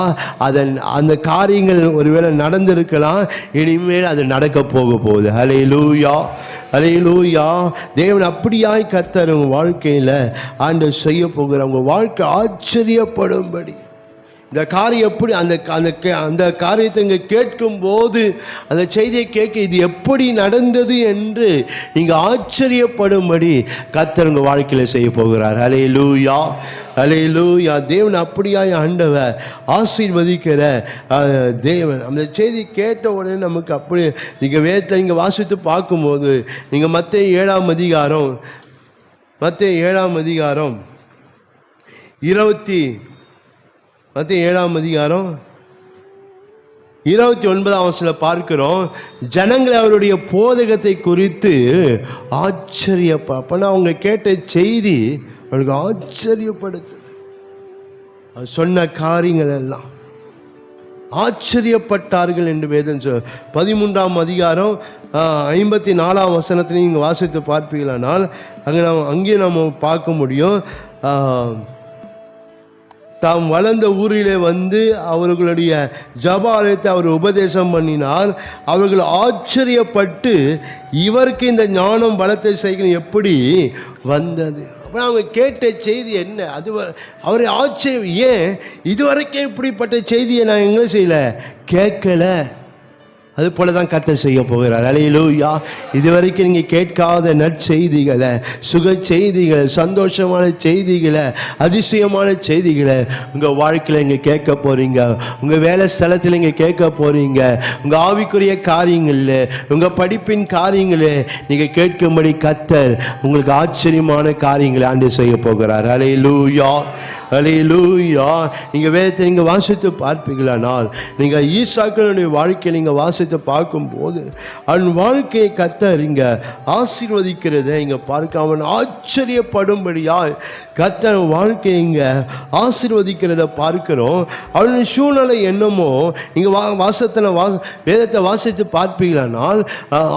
அந்த காரியங்கள் ஒருவேளை நடந்திருக்கலாம், இனிமேல் அது நடக்க போகுது. ஹல்லேலூயா. ஹல்லேலூயா. தேவன் அப்படியாய் கர்த்தர் உங்கள் வாழ்க்கையில் ஆண்டவர் செய்ய போகிற உங்கள் வாழ்க்கை ஆச்சரியப்படும்படி இந்த காரியம் எப்படி அந்த காரியத்தை இங்கே கேட்கும்போது, அந்த செய்தியை கேட்க இது எப்படி நடந்தது என்று நீங்கள் ஆச்சரியப்படும்படி கர்த்தர் உங்கள் வாழ்க்கையில் செய்ய போகிறார். அல்லேலூயா, அல்லேலூயா. தேவன் அப்படியாய் ஆண்டவர் ஆசீர்வதிக்கிற தேவன். அந்த செய்தி கேட்ட உடனே நமக்கு அப்படி நீங்கள் வேதத்தை நீங்கள் வாசித்து பார்க்கும்போது, நீங்கள் மத்தேயு 7ஆம் அதிகாரம் 29ஆம் பார்க்கிறோம். ஜனங்களை அவருடைய போதகத்தை குறித்து அப்பனா அவங்க கேட்ட செய்தி அவங்களுக்கு ஆச்சரியப்படுத்து. சொன்ன காரியங்கள் எல்லாம் ஆச்சரியப்பட்டார்கள் என்று வேதம் 13ஆம் அதிகாரம் 54ஆம் வசனத்தில் நீங்கள் வாசித்து பார்ப்பீங்களானால் அங்கே நம்ம பார்க்க முடியும். தாம் வளர்ந்த ஊரிலே வந்து அவர்களுடைய ஜப ஆலயத்தை அவர் உபதேசம் பண்ணினார். அவர்கள் ஆச்சரியப்பட்டு இவருக்கு இந்த ஞானம் பலத்தை செய்கள் எப்படி வந்தது. அப்புறம் அவங்க கேட்ட செய்தி என்ன? அது அவரை ஆச்சரியம். ஏன் இதுவரைக்கும் இப்படிப்பட்ட செய்தியை நான் எங்கே செய்யலை, கேட்கல. அது போல தான் கர்த்தர் செய்ய போகிறார். அல்லேலூயா. இதுவரைக்கும் நீங்கள் கேட்காத நற்செய்திகளை, சுக செய்திகளை, சந்தோஷமான செய்திகளை, அதிசயமான செய்திகளை உங்கள் வாழ்க்கையில் இங்கே கேட்க போகிறீங்க. உங்கள் வேலை ஸ்தலத்தில் இங்கே கேட்க போகிறீங்க. உங்கள் ஆவிக்குரிய காரியங்களில், உங்கள் படிப்பின் காரியங்களில் நீங்கள் கேட்கும்படி கர்த்தர் உங்களுக்கு ஆச்சரியமான காரியங்களை ஆண்டு செய்ய போகிறார். அல்லேலூயா, அல்லேலூயா. நீங்கள் வேதத்தை நீங்கள் வாசித்து பார்ப்பீங்களானால், நீங்கள் ஈசாக்களுடைய வாழ்க்கையை நீங்கள் வாசித்து பார்க்கும்போது அவன் வாழ்க்கையை கர்த்தர் இங்கே ஆசீர்வதிக்கிறதை இங்கே பார்க்க அவன் ஆச்சரியப்படும்படியாய் கர்த்தர் வாழ்க்கையை இங்கே ஆசீர்வதிக்கிறத பார்க்கிறோம். அவனுடைய சூழ்நிலை என்னமோ நீங்கள் வேதத்தை வாசித்து பார்ப்பீங்களானால்,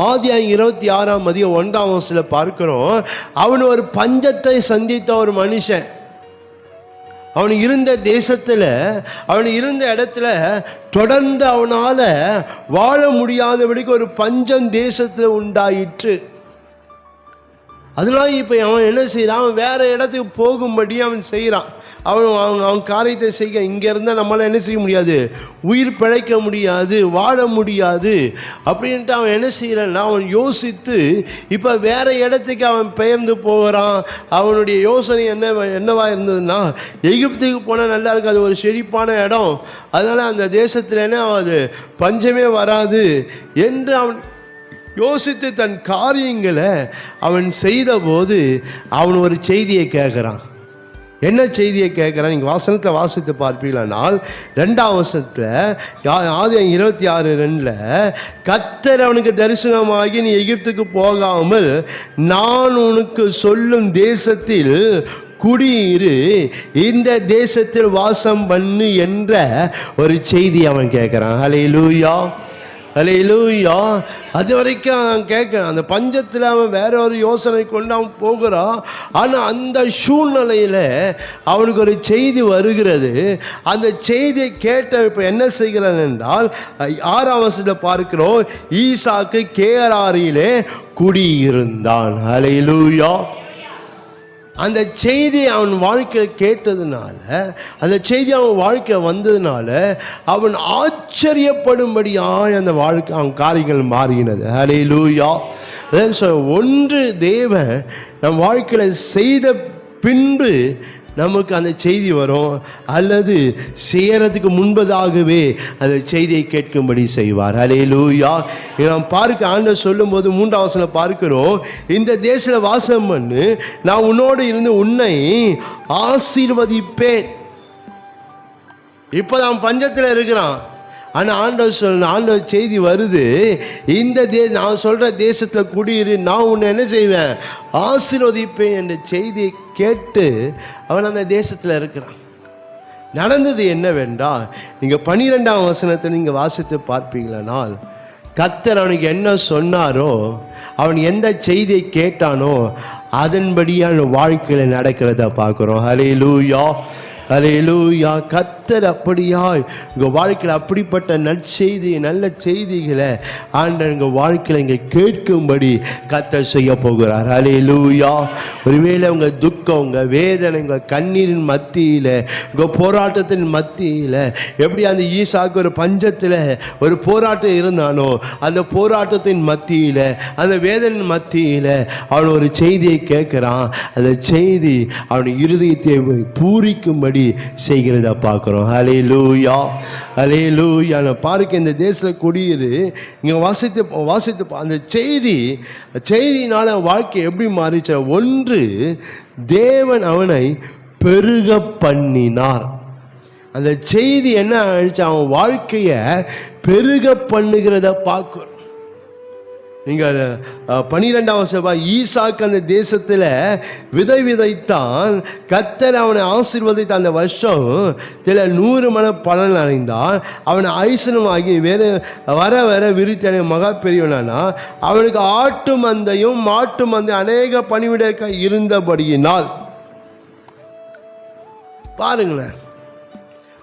ஆதியாகமம் 26ஆம் அதிகாரம் 1ஆம் வசனத்தில் பார்க்கிறோம். அவன் ஒரு பஞ்சத்தை சந்தித்த ஒரு மனுஷன். அவன் இருந்த தேசத்தில், அவன் இருந்த இடத்துல தொடர்ந்து அவனால் வாழ முடியாதபடிக்கு ஒரு பஞ்சம் தேசத்தில் உண்டாயிற்று. அதனால இப்போ அவன் என்ன செய்கிறான், அவன் வேறு இடத்துக்கு போகும்படி அவன் செய்கிறான். அவன் காரியத்தை செய்ய. இங்கே இருந்தால் நம்மளால் என்ன செய்ய முடியாது, உயிர் பிழைக்க முடியாது, வாழ முடியாது. அப்படின்ட்டு அவன் என்ன செய்கிறான்னா, அவன் யோசித்து இப்போ வேறு இடத்துக்கு அவன் பெயர்ந்து போகிறான். அவனுடைய யோசனை என்னவா இருந்ததுன்னா, எகிப்துக்கு போனால் நல்லா இருக்காது, ஒரு செழிப்பான இடம், அதனால் அந்த தேசத்துலனே அது பஞ்சமே வராது என்று அவன் யோசித்து தன் காரியங்களை அவன் செய்தபோது அவன் ஒரு செய்தியை கேட்குறான். என்ன செய்தியை கேட்குறான்? நீங்கள் வசனத்தை வாசித்து பார்ப்பீங்களானால் 2ஆம் வசனத்தில் ஆதியாகமம் 26:2 கர்த்தர் அவனுக்கு தரிசனமாகி, நீ எகிப்துக்கு போகாமல் நான் உனக்கு சொல்லும் தேசத்தில் குடியிரு, இந்த தேசத்தில் வாசம் பண்ணு என்ற ஒரு செய்தி அவன் கேட்குறான். அல்லேலூயா, அல்லேலூயா. அது வரைக்கும் அவன் கேட்குறான். அந்த பஞ்சத்தில் அவன் வேற ஒரு யோசனை கொண்டு அவன் போகிறான். ஆனால் அந்த சூழ்நிலையில் அவனுக்கு ஒரு செய்தி வருகிறது. அந்த செய்தியை கேட்ட இப்போ என்ன செய்கிறான் என்றால், 6ஆம் வசனத்தில் பார்க்கிறோம், ஈசாக்கு கேராரியிலே குடியிருந்தான். அல்லேலூயா. அந்த செய்தி அவன் வாழ்க்கையில் கேட்டதுனால, அந்த செய்தி அவன் வாழ்க்கை வந்ததுனால அவன் ஆச்சரியப்படும்படியாக அந்த வாழ்க்கை அவன் காரியங்கள் மாறினது. அல்லேலூயா. ஒன்று தேவன் நம் வாழ்க்கையில் செய்த பின்பு நமக்கு அந்த செய்தி வரும், அல்லது செய்யறதுக்கு முன்பதாகவே அந்த செய்தியை கேட்கும்படி செய்வார். அல்லேலூயா. நாம் பார்க்க ஆண்டவர் சொல்லும்போது 3ஆம் வசனம் பார்க்கிறோம், இந்த தேசத்தில் வாசம் பண்ணு, நான் உன்னோடு இருந்து உன்னை ஆசீர்வதிப்பேன். இப்போ அவன் பஞ்சத்தில் இருக்கிறான். ஆனால் ஆண்டவர் செய்தி வருது, இந்த நான் சொல்கிற தேசத்தில் குடியிரு, நான் உன்னை என்ன செய்வேன், ஆசீர்வதிப்பேன் என்ற செய்தியை கேட்டு அவன் அந்த தேசத்தில் இருக்கிறான். நடந்தது என்னவென்றால், நீங்கள் 12ஆம் வசனத்தை நீங்கள் வாசித்து பார்ப்பீங்களானால், கர்த்தர் அவனுக்கு என்ன சொன்னாரோ, அவன் எந்த செய்தியை கேட்டானோ அதன்படியான வாழ்க்கையில் நடக்கிறத பார்க்குறோம். அல்லேலூயா, அல்லேலூயா. கர்த்தர் அப்படியாய் உங்கள் வாழ்க்கையில் அப்படிப்பட்ட நற்செய்தி, நல்ல செய்திகளை ஆண்டவர் உங்கள் வாழ்க்கையில் இங்கே கேட்கும்படி கர்த்தர் செய்ய போகிறார். அல்லேலூயா. ஒருவேளை உங்கள் துக்கம், உங்கள் வேதனை, உங்கள் கண்ணீரின் மத்தியில், உங்கள் போராட்டத்தின் மத்தியில், எப்படி அந்த ஈசாக்கு ஒரு பஞ்சத்தில் ஒரு போராட்டம் இருந்தானோ, அந்த போராட்டத்தின் மத்தியில், அந்த வேதனையின் மத்தியில் அவன் ஒரு செய்தியை கேட்குறான். அந்த செய்தி அவன் இருதயத்தை பூரிக்கும்படி செய்கிறத பார்க்குறோம். அல்லேலூயா, அல்லேலூயா. நான் பார்க்க இந்த தேசத்தில் குடியிரு இங்கே வாசித்து அந்த செய்தியினால் வாழ்க்கை எப்படி மாறிச்ச? ஒன்று, தேவன் அவனை பெருக பண்ணினார். அந்த செய்தி என்ன ஆயிடுச்சு? அவன் வாழ்க்கையை பெருக பண்ணுகிறத பார்க்குறோம். நீங்கள் 12ஆம் வசனம், ஈசாக்கு அந்த தேசத்தில் விதை விதைத்தான், கர்த்தர் அவனை ஆசீர்வதித்த அந்த வருஷம் 100 மண பலன் அடைந்தான். அவனை ஐசனமாகி வர விருத்தடைய மகா பெரியவனானா, அவனுக்கு ஆட்டு மந்தையும் மாட்டு மந்தையும் அநேக பணிவிட இருந்தபடியினால். பாருங்களேன்,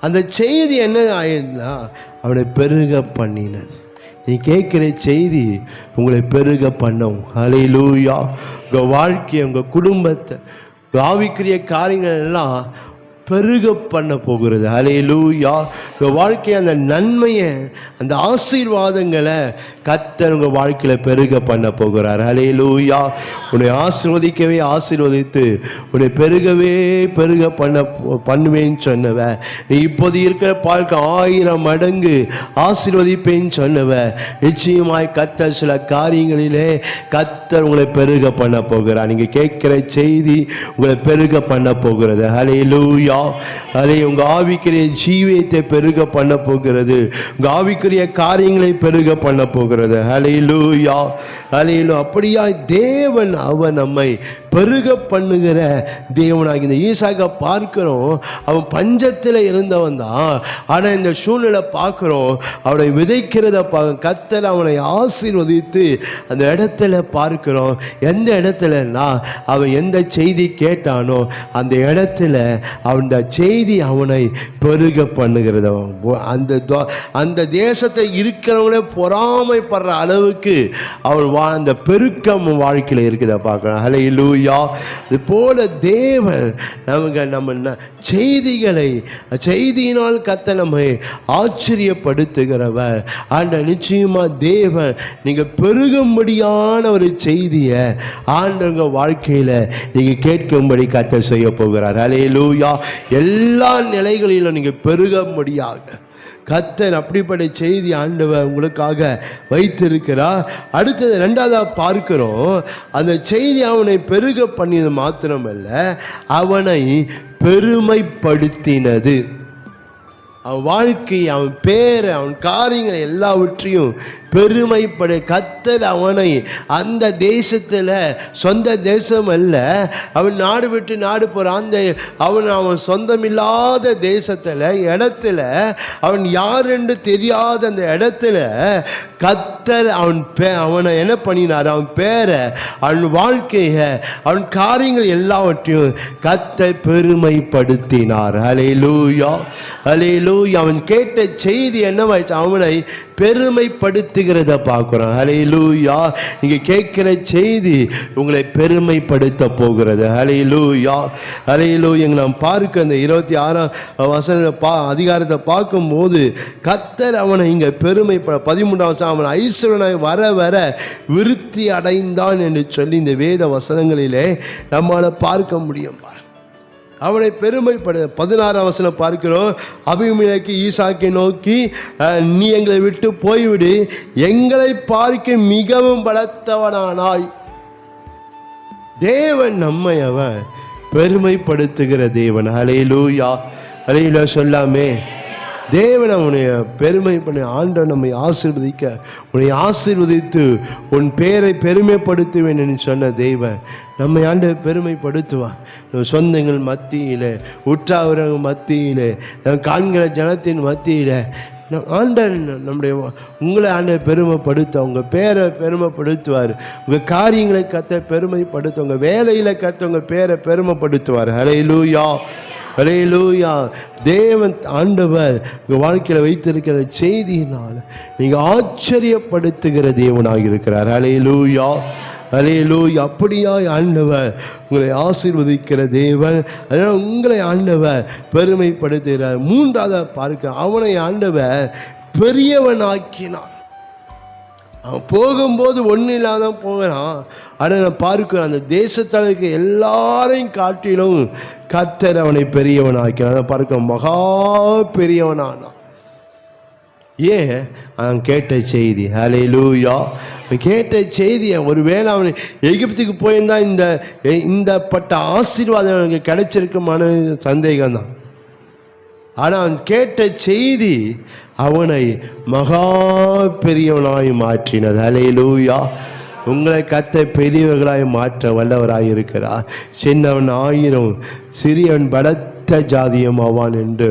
அந்த செய்தி என்ன ஆயிடுனா அவனை பெருக பண்ணினது. நீ கேட்குற செய்தி உங்களை பெருக பண்ணும். அல்லேலூயா. உங்கள் வாழ்க்கையை, உங்கள் குடும்பத்தை, ஆவிக்குரிய காரியங்கள் எல்லாம் பெருக பண்ண போகிறது. அல்லேலூயா. உங்கள் வாழ்க்கையை, அந்த நன்மையை, அந்த ஆசீர்வாதங்களை கர்த்தர் உங்கள் வாழ்க்கையில் பெருக பண்ண போகிறார். அல்லேலூயா. உன்னை ஆசீர்வதிக்கவே ஆசீர்வதித்து உன்னை பெருக பண்ணுவேன்னு சொன்னவ, நீ இப்போது இருக்கிற வாழ்க்கை 1000 மடங்கு ஆசீர்வதிப்பேன்னு சொன்னவ, நிச்சயமாய் கர்த்தர் சில காரியங்களிலே கர்த்தர் உங்களை பெருக பண்ண போகிறார். நீங்கள் கேட்கிற செய்தி உங்களை பெருக பண்ண போகிறது. அல்லேலூயா. அதை உங்கள் ஆவிக்குரிய ஜீவியத்தை பெருக பண்ண போகிறது. உங்கள் ஆவிக்குரிய காரியங்களை பெருக பண்ண போகிறது. அல்லேலூயா, அல்லேலூயா. அப்படியா தேவன் அவன் நம்மை பெருக பண்ணுகிற தேவனாக. இந்த ஈசாக்கை பார்க்கிறோம், அவன் பஞ்சத்தில் இருந்தவன் தான். ஆனால் இந்த சூழ்நிலை பார்க்கிறோம், அவனை விதைக்கிறத கர்த்தர் அவனை ஆசீர்வதித்து அந்த இடத்துல பார்க்கிறோம். எந்த இடத்துலன்னா அவன் எந்த செய்தி கேட்டானோ அந்த இடத்துல அந்த செய்தி அவனை பெருக பண்ணுகிறது. அந்த தேசத்தை இருக்கிறவனே பொறாமைப்படுற அளவுக்கு அவன் அந்த பெருக்கம் வாழ்க்கையில் இருக்கிறத பார்க்கிறோம். அல்லேலூயா. அது போல தேவன் நம்ம செய்தியினால் கர்த்தர் நம்மை ஆச்சரியப்படுத்துகிறவர். ஆண்டவர் நிச்சயமா தேவன் நீங்க பெருகும்படியான ஒரு செய்தியை ஆண்டவங்க வாழ்க்கையில நீங்க கேட்கும்படி கர்த்தர் செய்ய போகிறார். அல்லேலூயா. எல்லா நிலைகளிலும் நீங்க பெருகும்படியாக கர்த்தர் அப்படிப்பட்ட செய்தி ஆண்டவர் உங்களுக்காக வைத்திருக்கிறார். அடுத்தது 2வதாக பார்க்கிறோம், அந்த செய்தி அவனை பெருக பண்ணியது மாத்திரமல்ல, அவனை பெருமைப்படுத்தினது. அவன் வாழ்க்கை, அவன் பேரை, அவன் காரியங்கள் எல்லாவற்றையும் பெருமைப்பட கர்த்தர் அவனை அந்த தேசத்தில், சொந்த தேசம் அல்ல, அவன் நாடு விட்டு நாடு போகிறான். அந்த அவன் சொந்தமில்லாத தேசத்தில், இடத்துல, அவன் யார் என்று தெரியாத அந்த இடத்துல கர்த்தர் அவனை என்ன பண்ணினார்? அவன் பேரை, அவன் வாழ்க்கையை, அவன் காரியங்கள் எல்லாவற்றையும் கர்த்தர் பெருமைப்படுத்தினார். அல்லேலூயா, அல்லேலூயா. அவன் கேட்ட செய்தி என்னவாயிடுச்சு? அவனை பெருமைப்படுத்துகிறத பார்க்கிறோம். அல்லேலூயா. நீங்க கேட்கிற செய்தி உங்களை பெருமைப்படுத்த போகிறது. அல்லேலூயா, அல்லேலூயா. நாம் பார்க்க அந்த 26ஆம் வசன அதிகாரத்தை பார்க்கும்போது கர்த்தர் அவனை இங்க பெருமைப்பட 13ஆம் வசனம், அவன் ஐஸ்வரனாய் வர வர விருத்தி அடைந்தான் என்று சொல்லி இந்த வேத வசனங்களிலே நம்மால பார்க்க முடியும். அவனை பெருமைப்பட 16ஆம் வசனம் பார்க்கிறோம். அபிமெலேக்கு ஈசாக்கை நோக்கி, நீ எங்களை விட்டு போய்விடு, எங்களை பார்க்க மிகவும் பலத்தவனானாய். தேவன் நம்மை அவன் பெருமைப்படுத்துகிற தேவன். அல்லேலூயா, அல்லேலூயா சொல்லாமே. தேவன் அவனை பெருமை பண்ணி ஆண்டவர் நம்மை ஆசீர்வதிக்க, உன்னை ஆசீர்வதித்து உன் பேரை பெருமைப்படுத்துவேன் என்று சொன்ன தேவன் நம்மை ஆண்டவர் பெருமைப்படுத்துவான். நம்ம சொந்தங்கள் மத்தியில், உற்றாவர்கள் மத்தியில், நம் காண்கிற ஜனத்தின் மத்தியில் ஆண்டவர் உங்களை ஆண்டவர் பெருமைப்படுத்த, உங்கள் பேரை பெருமைப்படுத்துவார். உங்கள் காரியங்களை கத்த பெருமைப்படுத்த, உங்கள் வேலையில் கத்த உங்கள் பேரை பெருமைப்படுத்துவார். அல்லேலூயா, அல்லேலூயா. தேவன் ஆண்டவர் உங்கள் வாழ்க்கையில் வைத்திருக்கிற செய்தியினால் நீங்கள் ஆச்சரியப்படுத்துகிற தேவனாக இருக்கிறார். அல்லேலூயா, அல்லேலூயா. அப்படியாய் ஆண்டவர் உங்களை ஆசீர்வதிக்கிற தேவன். அதனால் உங்களை ஆண்டவர் பெருமைப்படுத்துகிறார். மூன்றாவது பார்க்க, அவனை ஆண்டவர் பெரியவனாக்கினார். அவன் போகும்போது ஒன்றும் இல்லாத போகிறான். ஆனால் நான் பார்க்கிறேன், அந்த தேசத்தில் இருக்க எல்லாரையும் காட்டிலும் கர்த்தர் அவனை பெரியவனாக்கினான். அதை பார்க்க மகா பெரியவனானான். ஏன்? அவன் கேட்ட செய்தி. ஹல்லேலூயா. கேட்ட செய்தியை ஒருவேளை அவன் எகிப்துக்கு போயிருந்தா இந்த பட்ட ஆசீர்வாதம் அவனுக்கு கிடைச்சிருக்குமான சந்தேகம்தான். ஆனால் அவன் கேட்ட செய்தி அவனை மகா பெரியவனாய் மாற்றினது. ஹல்லேலூயா. உங்களை கர்த்தர் பெரியவர்களாய் மாற்ற வல்லவராய் இருக்கிறார். சின்னவன் 1000 சிறியவன் பலத்த ஜாதியம் ஆவான் என்று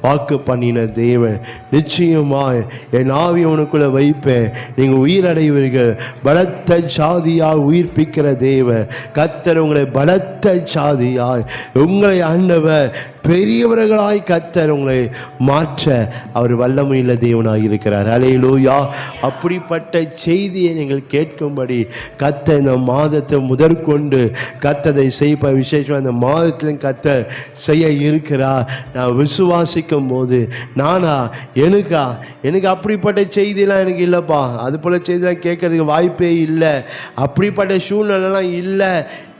வாக்கு பண்ணின தேவன் நிச்சயமாய் என் ஆவி உனக்குள்ளே வைப்பேன், நீங்கள் உயிரடைவீர்கள். பலத்த ஜாதியாய் உயிர்ப்பிக்கிற தேவன் கர்த்தர் உங்களை பலத்த ஜாதியாய், உங்களை ஆண்டவர் பெரியவர்களாய் கர்த்தர் உங்களை மாற்ற அவர் வல்லமையுள்ள தேவனாக இருக்கிறார். ஹல்லேலூயா. அப்படிப்பட்ட செய்தியை நீங்கள் கேட்கும்படி கர்த்தர் இந்த மாதத்தை முதற்கொண்டு கர்த்தரை செய்ய விசேஷம் இந்த மாதத்திலும் கர்த்தர் செய்ய இருக்கிறார். நான் விசுவாசிக்கும் போது எனக்கு அப்படிப்பட்ட செய்தியெல்லாம் எனக்கு இல்லைப்பா, அது போல் செய்திலாம் கேட்கறதுக்கு வாய்ப்பே இல்லை, அப்படிப்பட்ட சூழ்நிலைலாம் இல்லை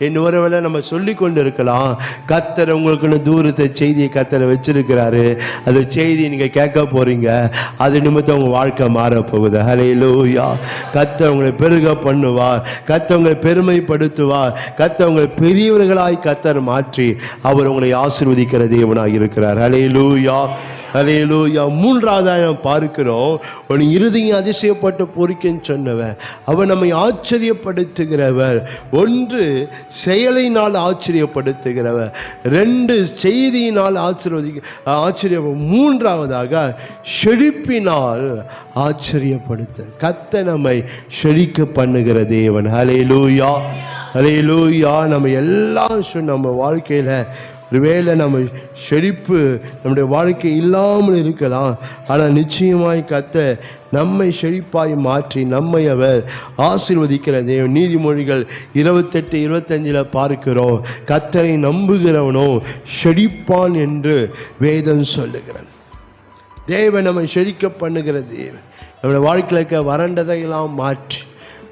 என்று ஒருவேளை நம்ம சொல்லி கொண்டு இருக்கலாம். கர்த்தர் உங்களுக்குன்னு தூரத்தை செய்தியை கர்த்தரை வச்சிருக்கிறாரு. அந்த செய்தியை நீங்கள் கேட்க போறீங்க. அது நிமித்தம் உங்கள் வாழ்க்கை மாறப்போகுது. ஹல்லேலூயா. கர்த்தர் உங்களை பெருக பண்ணுவார். கர்த்தர் உங்களை பெருமைப்படுத்துவார். கர்த்தர் உங்களை பெரியவர்களாய் கர்த்தர் மாற்றி அவர் உங்களை ஆசீர்வதிக்கிற தேவனாக இருக்கிறார். ஹல்லேலூயா, ஹல்லேலூயா. மூன்றாவதாக நாம் பார்க்கிறோம், உன் இருதயம் அதிசயப்பட்டு பொறிக்கன்னு சொன்னவர் அவர் நம்மை ஆச்சரியப்படுத்துகிறவர். 1 செயலினால் ஆச்சரியப்படுத்துகிறவர், 2 செய்தியினால் ஆச்சரியம், 3ஆவதாக செழிப்பினால் ஆச்சரியப்படுத்த கர்த்தர் நம்மை செழிக்க பண்ணுகிற தேவன். ஹல்லேலூயா, ஹல்லேலூயா. நம்ம எல்லாம் நம்ம வாழ்க்கையில் ஒருவேளை நம்ம செழிப்பு நம்முடைய வாழ்க்கை இல்லாமல் இருக்கலாம். ஆனால் நிச்சயமாய் கர்த்தர் நம்மை செழிப்பாய் மாற்றி நம்மை அவர் ஆசீர்வதிக்கிற தேவன். நீதிமொழிகள் 28-25 பார்க்கிறோம், கர்த்தரை நம்புகிறவனோ செழிப்பான் என்று வேதம் சொல்லுகிறது. தேவன் நம்மை செழிக்க பண்ணுகிற தேவன். நம்முடைய வாழ்க்கையில் இருக்க வறண்டதையெல்லாம் மாற்றி,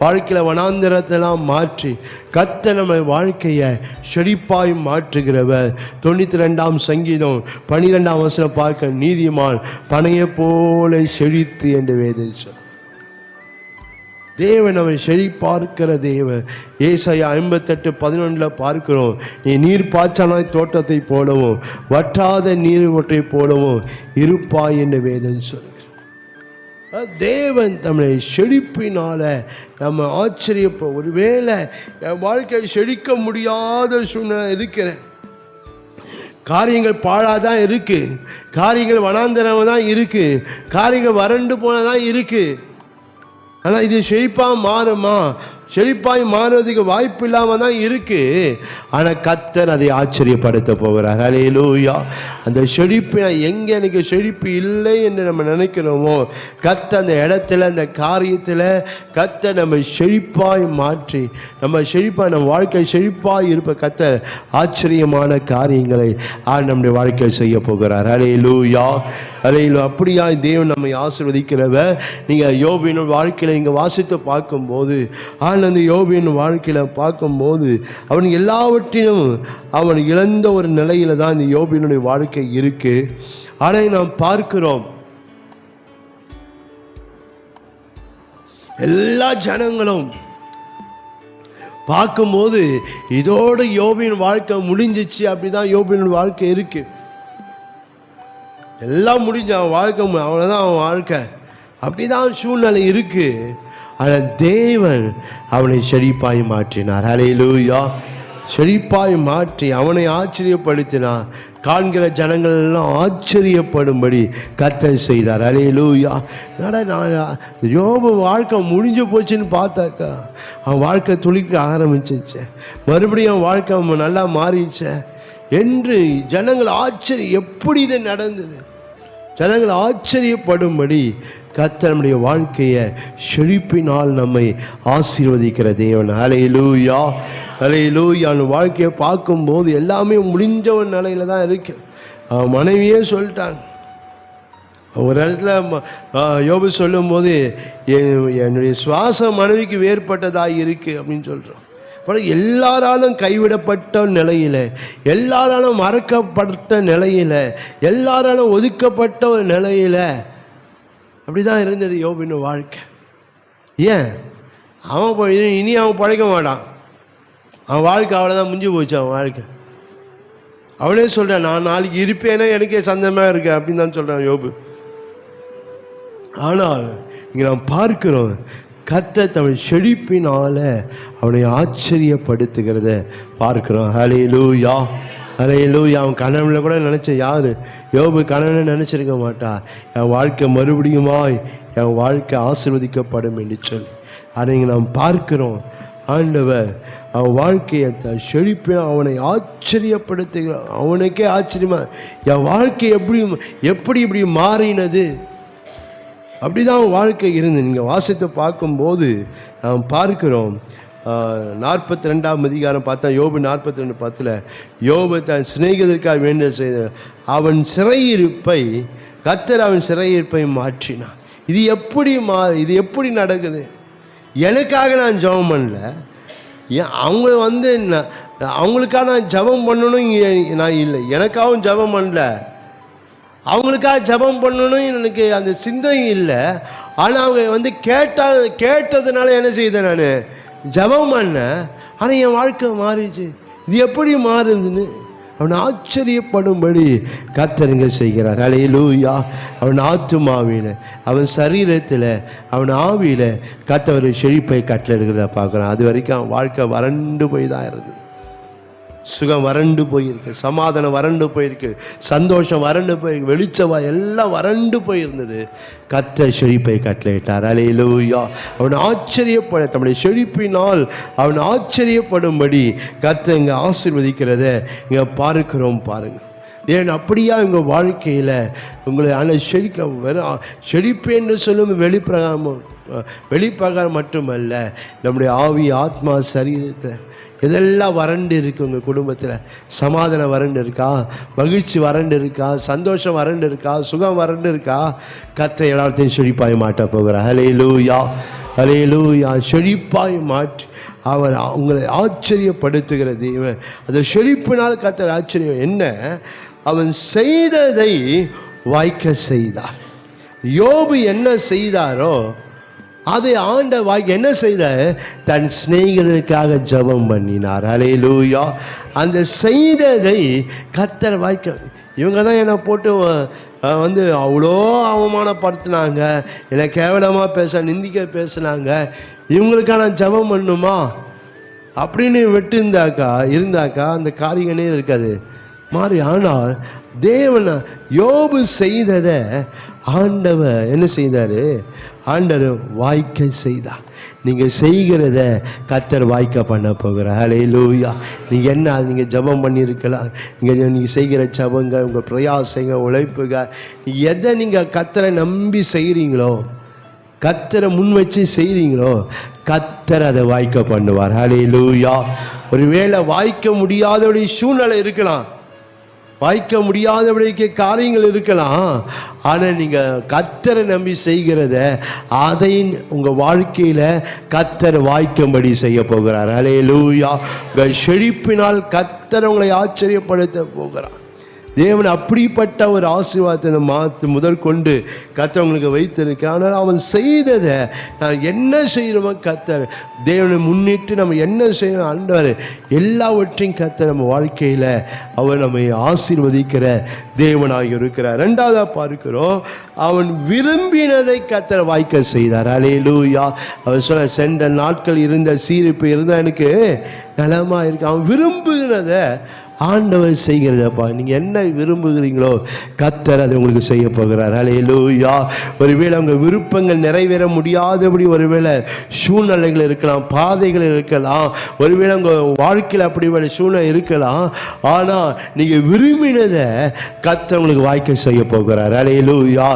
வாழ்க்கையில் வனாந்திரத்தெல்லாம் மாற்றி கர்த்தர் நம்ம வாழ்க்கையை செழிப்பாய் மாற்றுகிறவர். 92ஆம் சங்கீதம் 12ஆம் வசனம் பார்க்க, நீதிமான் பனையை போல செழித்து என்று வேதம் சொல். தேவன் நம்மை செழிப்பார்க்கிற தேவன். ஏசாயா 58:11 பார்க்கிறோம், நீ நீர் பாய்ச்சலாய் தோட்டத்தை போலவும் வற்றாத நீர்வற்றை போலவும் இருப்பாய் என்று வேதம் சொல்லுங்கள். தேவன் நம்மை செழிப்பினால நம்ம ஆச்சரியப்போ. ஒருவேளை என் வாழ்க்கை செழிக்க முடியாத சூழ்நிலை இருக்கிற, காரியங்கள் பாழாதான் இருக்கு, காரியங்கள் வனாந்தரமாக தான் இருக்கு, காரியங்கள் வறண்டு போனதான் இருக்கு. ஆனால் இது செழிப்பாக மாறுமா? செழிப்பாய் மாறுவதற்கு வாய்ப்பு இல்லாமல் தான் இருக்கு. ஆனால் கர்த்தர் அதை ஆச்சரியப்படுத்த போகிறார். ஹல்லேலூயா. அந்த செழிப்பு எங்கே எனக்கு செழிப்பு இல்லை என்று நம்ம நினைக்கிறோமோ, கர்த்தர் அந்த இடத்துல அந்த காரியத்தில் கர்த்தர் நம்ம செழிப்பாய் மாற்றி நம்ம செழிப்பாய் நம்ம வாழ்க்கை செழிப்பாய் இருப்ப கர்த்தர் ஆச்சரியமான காரியங்களை நம்முடைய வாழ்க்கையில் செய்ய போகிறார். ஹல்லேலூயா, ஹல்லேலூயா. அப்படியா தேவன் நம்மை ஆசீர்வதிக்கிறவர். நீங்கள் யோபின் வாழ்க்கையில் நீங்கள் வாசித்து பார்க்கும்போது, அந்த யோபின் வாழ்க்கையில் பார்க்கும்போது அவன் எல்லாவற்றிலும் அவன் இழந்த ஒரு நிலையில தான் இந்த யோபினுடைய வாழ்க்கை இருக்கு. ஆனால் நாம் பார்க்கிறோம், எல்லா ஜனங்களும் பார்க்கும்போது இதோடு யோபின் வாழ்க்கை முடிஞ்சிச்சு, அப்படிதான் யோபினுடைய வாழ்க்கை இருக்கு. எல்லாம் முடிஞ்ச அவன் வாழ்க்கை, அவ்வளோதான் அவன் வாழ்க்கை, அப்படிதான் சூழ்நிலை இருக்கு. ஆனால் தேவன் அவனை செழிப்பாய் மாற்றினார். ஹல்லேலூயா. செழிப்பாய் மாற்றி அவனை ஆச்சரியப்படுத்தினார். காண்கிற ஜனங்கள் எல்லாம் ஆச்சரியப்படும்படி கர்த்தர் செய்தார். ஹல்லேலூயா. நான் யோபு வாழ்க்கை முடிஞ்சு போச்சுன்னு பார்த்தாக்கா அவன் வாழ்க்கை துளிக்க ஆரம்பிச்சிச்சேன். மறுபடியும் அவன் வாழ்க்கை நல்லா மாறிடுச்சேன். என்று ஜனங்கள் எப்படி இது நடந்தது? ஜனங்கள் ஆச்சரியப்படும்படி கர்த்தர் நம்முடைய வாழ்க்கையை செழிப்பினால் நம்மை ஆசீர்வதிக்கிற தேவன். ஹல்லேலூயா, ஹல்லேலூயா. வாழ்க்கையை பார்க்கும்போது எல்லாமே முடிஞ்ச ஒரு நிலையில தான் இருக்கு. மனைவியே சொல்லிட்டாங்க. ஒரு இடத்துல யோபு சொல்லும்போது என்னுடைய சுவாசம் மனைவிக்கு வேறுபட்டதாக இருக்குது அப்படின்னு சொல்கிறோம். எல்லாராலும் கைவிடப்பட்ட நிலையில், எல்லாராலும் மறக்கப்பட்ட நிலையில், எல்லாராலும் ஒதுக்கப்பட்ட ஒரு நிலையில் அப்படி தான் இருந்தது யோபின் வாழ்க்கை. ஏன்? அவன் இனி அவன் பழைக்க மாட்டான். அவன் வாழ்க்கை அவ்வளோதான், முடிஞ்சு போச்சு அவன் வாழ்க்கை. அவனே சொல்கிறான், நான் நாளைக்கு இருப்பேன்னா எனக்கே சந்தமாக இருக்கு அப்படின்னு தான் சொல்கிறான் யோபு. ஆனால் இங்கே நாம் பார்க்கிறோம், கர்த்தர் தமிழ் செழிப்பினால அவனை ஆச்சரியப்படுத்துகிறத பார்க்கிறோம். ஹல்லேலூயா, ஹல்லேலூயா. அவன் கனவுல கூட நினச்ச யார்? யோபு கனவுல நினச்சிருக்க மாட்டா, என் வாழ்க்கை மறுபடியுமாய் என் வாழ்க்கை ஆசீர்வதிக்கப்படும் என்று சொல்லி. அதை இங்கே நாம் பார்க்கிறோம். ஆண்டவர் அவன் வாழ்க்கையை செழிப்பின அவனை ஆச்சரியப்படுத்துகிறான். அவனுக்கே ஆச்சரியமா, என் வாழ்க்கை எப்படி இப்படி மாறினது? அப்படி தான் வாழ்க்கை இருந்து நீங்கள் வாசித்து பார்க்கும்போது நாம் பார்க்கிறோம். 42ஆம் அதிகாரம் பார்த்தா யோபு 42:10 யோபு தன் சிநேகிதற்காக வேண்டிய செய்த அவன் சிறையிருப்பை கர்த்தர் அவன் சிறையிருப்பை மாற்றினான். இது எப்படி நடக்குது? எனக்காக நான் ஜெபம் பண்ணல, அவங்க அவங்களுக்காக நான் ஜெபம் பண்ணணும் நான் இல்லை, எனக்காகவும் ஜெபம் பண்ணல, அவங்களுக்காக ஜெபம் பண்ணணும் எனக்கு அந்த சிந்தனை இல்லை. ஆனால் அவங்க கேட்டதுனால என்ன செய்தேன்? நான் ஜெபம் பண்ணேன். ஆனால் என் வாழ்க்கை மாறிச்சு. இது எப்படி மாறுதுன்னு அவன் ஆச்சரியப்படும்படி கர்த்தர் இங்கே செய்கிறார். ஹல்லேலூயா. அவன் ஆத்துமாவில, அவன் சரீரத்தில், அவன் ஆவியில் கர்த்தர் செழிப்பை கட்டளையிடுகிறத பார்க்குறான். அது வரைக்கும் அவன் வாழ்க்கை வறண்டு போய் தான் இருந்தது. சுகம் வறண்டு போயிருக்கு, சமாதானம் வறண்டு போயிருக்கு, சந்தோஷம் வறண்டு போயிருக்கு, வெளிச்சவா எல்லாம் வறண்டு போயிருந்தது. கர்த்தர் செழிப்பை கட்டளையிட்டார். ஹல்லேலூயா. அவன் தம்முடைய செழிப்பினால் அவன் ஆச்சரியப்படும்படி கர்த்தர் இங்கே ஆசீர்வதிக்கிறத இங்கே பார்க்கிறோம். பாருங்கள், ஏன் அப்படியா உங்கள் வாழ்க்கையில் உங்களை செழிப்பு என்று சொல்லும் வெளிப்பிரகாரம் மட்டுமல்ல, நம்முடைய ஆவி, ஆத்மா, சரீரத்தை இதெல்லாம் வறண்டு இருக்குது. உங்கள் குடும்பத்தில் சமாதானம் வறண்டு இருக்கா? மகிழ்ச்சி வறண்டு இருக்கா? சந்தோஷம் வறண்டு இருக்கா? சுகம் வறண்டு இருக்கா? கர்த்தர் எல்லாத்தையும் செழிப்பாய் மாட்ட போகிறார். ஹல்லேலூயா, ஹல்லேலூயா. செழிப்பாய் மாற்றி அவர் உங்களை ஆச்சரியப்படுத்துகிற தேவன். அந்த செழிப்பினால் கர்த்தர் ஆச்சரியம் என்ன? அவன் செய்ததை வாய்க்க செய்தார். யோபு என்ன செய்தாரோ அதை ஆண்ட வாய்க்கு என்ன செய்த? தன் சிநேகிதனுக்காக ஜெபம் பண்ணினார். ஹல்லேலூயா. அந்த செய்ததை கர்த்தர் வாய்க்க. இவங்க தான் என்னை போட்டு அவ்வளோ அவமானப்படுத்தினாங்க, என்னை கேவலமாக நிந்திக்க பேசினாங்க, இவங்களுக்கான ஜெபம் பண்ணுமா அப்படின்னு இருந்தாக்கா அந்த காரியங்களே இருக்காது மாறி. ஆனால் தேவன் யோபு செய்ததை ஆண்டவர் என்ன செய்தார்? ஆண்டவர் வாய்க்க செய்தார். நீங்கள் செய்கிறத கர்த்தர் வாய்க்க பண்ண போகிறார். ஹல்லேலூயா. நீங்கள் ஜெபம் பண்ணியிருக்கலாம். நீங்கள் செய்கிற ஜெபங்க, உங்கள் பிரயாசங்க, உழைப்புங்க, எதை நீங்கள் கர்த்தரை நம்பி செய்கிறீங்களோ, கர்த்தரை முன் வச்சு செய்கிறீங்களோ, கர்த்தர் அதை வாய்க்க பண்ணுவார். ஹல்லேலூயா. ஒருவேளை வாய்க்க முடியாதபடி சூழ்நிலை இருக்கலாம், வாய்க்க முடியாதபடிக்கு காரியங்கள் இருக்கலாம். ஆனால் நீங்கள் கர்த்தரை நம்பி செய்கிறத அதை உங்கள் வாழ்க்கையில் கர்த்தர் வாய்க்கும்படி செய்ய போகிறார். ஹல்லேலூயா. உங்கள் செழிப்பினால் கர்த்தர் உங்களை ஆச்சரியப்படுத்த போகிறார். தேவன் அப்படிப்பட்ட ஒரு ஆசீர்வாதத்தை முதற்கொண்டு கர்த்தர் உங்களுக்கு வைத்திருக்கிறார். ஆனால் அவன் செய்ததை நான் என்ன செய்கிறோமோ கர்த்தர் தேவனை முன்னிட்டு நம்ம என்ன செய்யணும்? ஆண்டவர் எல்லாவற்றையும் கர்த்தர் நம்ம வாழ்க்கையில் அவர் நம்மை ஆசீர்வதிக்கிற தேவனாக இருக்கிறார். ரெண்டாவதாக பார்க்கிறோம், அவன் விரும்பினதை கர்த்தர் வாய்க்க செய்தார். ஹல்லேலூயா. அவன் சொல்ல, சென்ற நாட்கள் இருந்த சீரிப்பு இருந்தால் எனக்கு நலமாக இருக்கு. அவன் விரும்புகிறத ஆண்டவர் செய்கிறதப்பா. நீங்கள் என்ன விரும்புகிறீங்களோ கர்த்தர் அதை உங்களுக்கு செய்ய போகிறார். அல்லேலூயா. ஒருவேளை உங்கள் விருப்பங்கள் நிறைவேற முடியாதபடி ஒருவேளை சூழ்நிலைகள் இருக்கலாம், பாதைகள் இருக்கலாம், ஒருவேளை உங்கள் வாழ்க்கையில் அப்படி ஒரு சூழ்நிலை இருக்கலாம். ஆனால் நீங்கள் விரும்பினதை கர்த்தர் உங்களுக்கு வாய்க்க செய்ய போகிறார். அல்லேலூயா.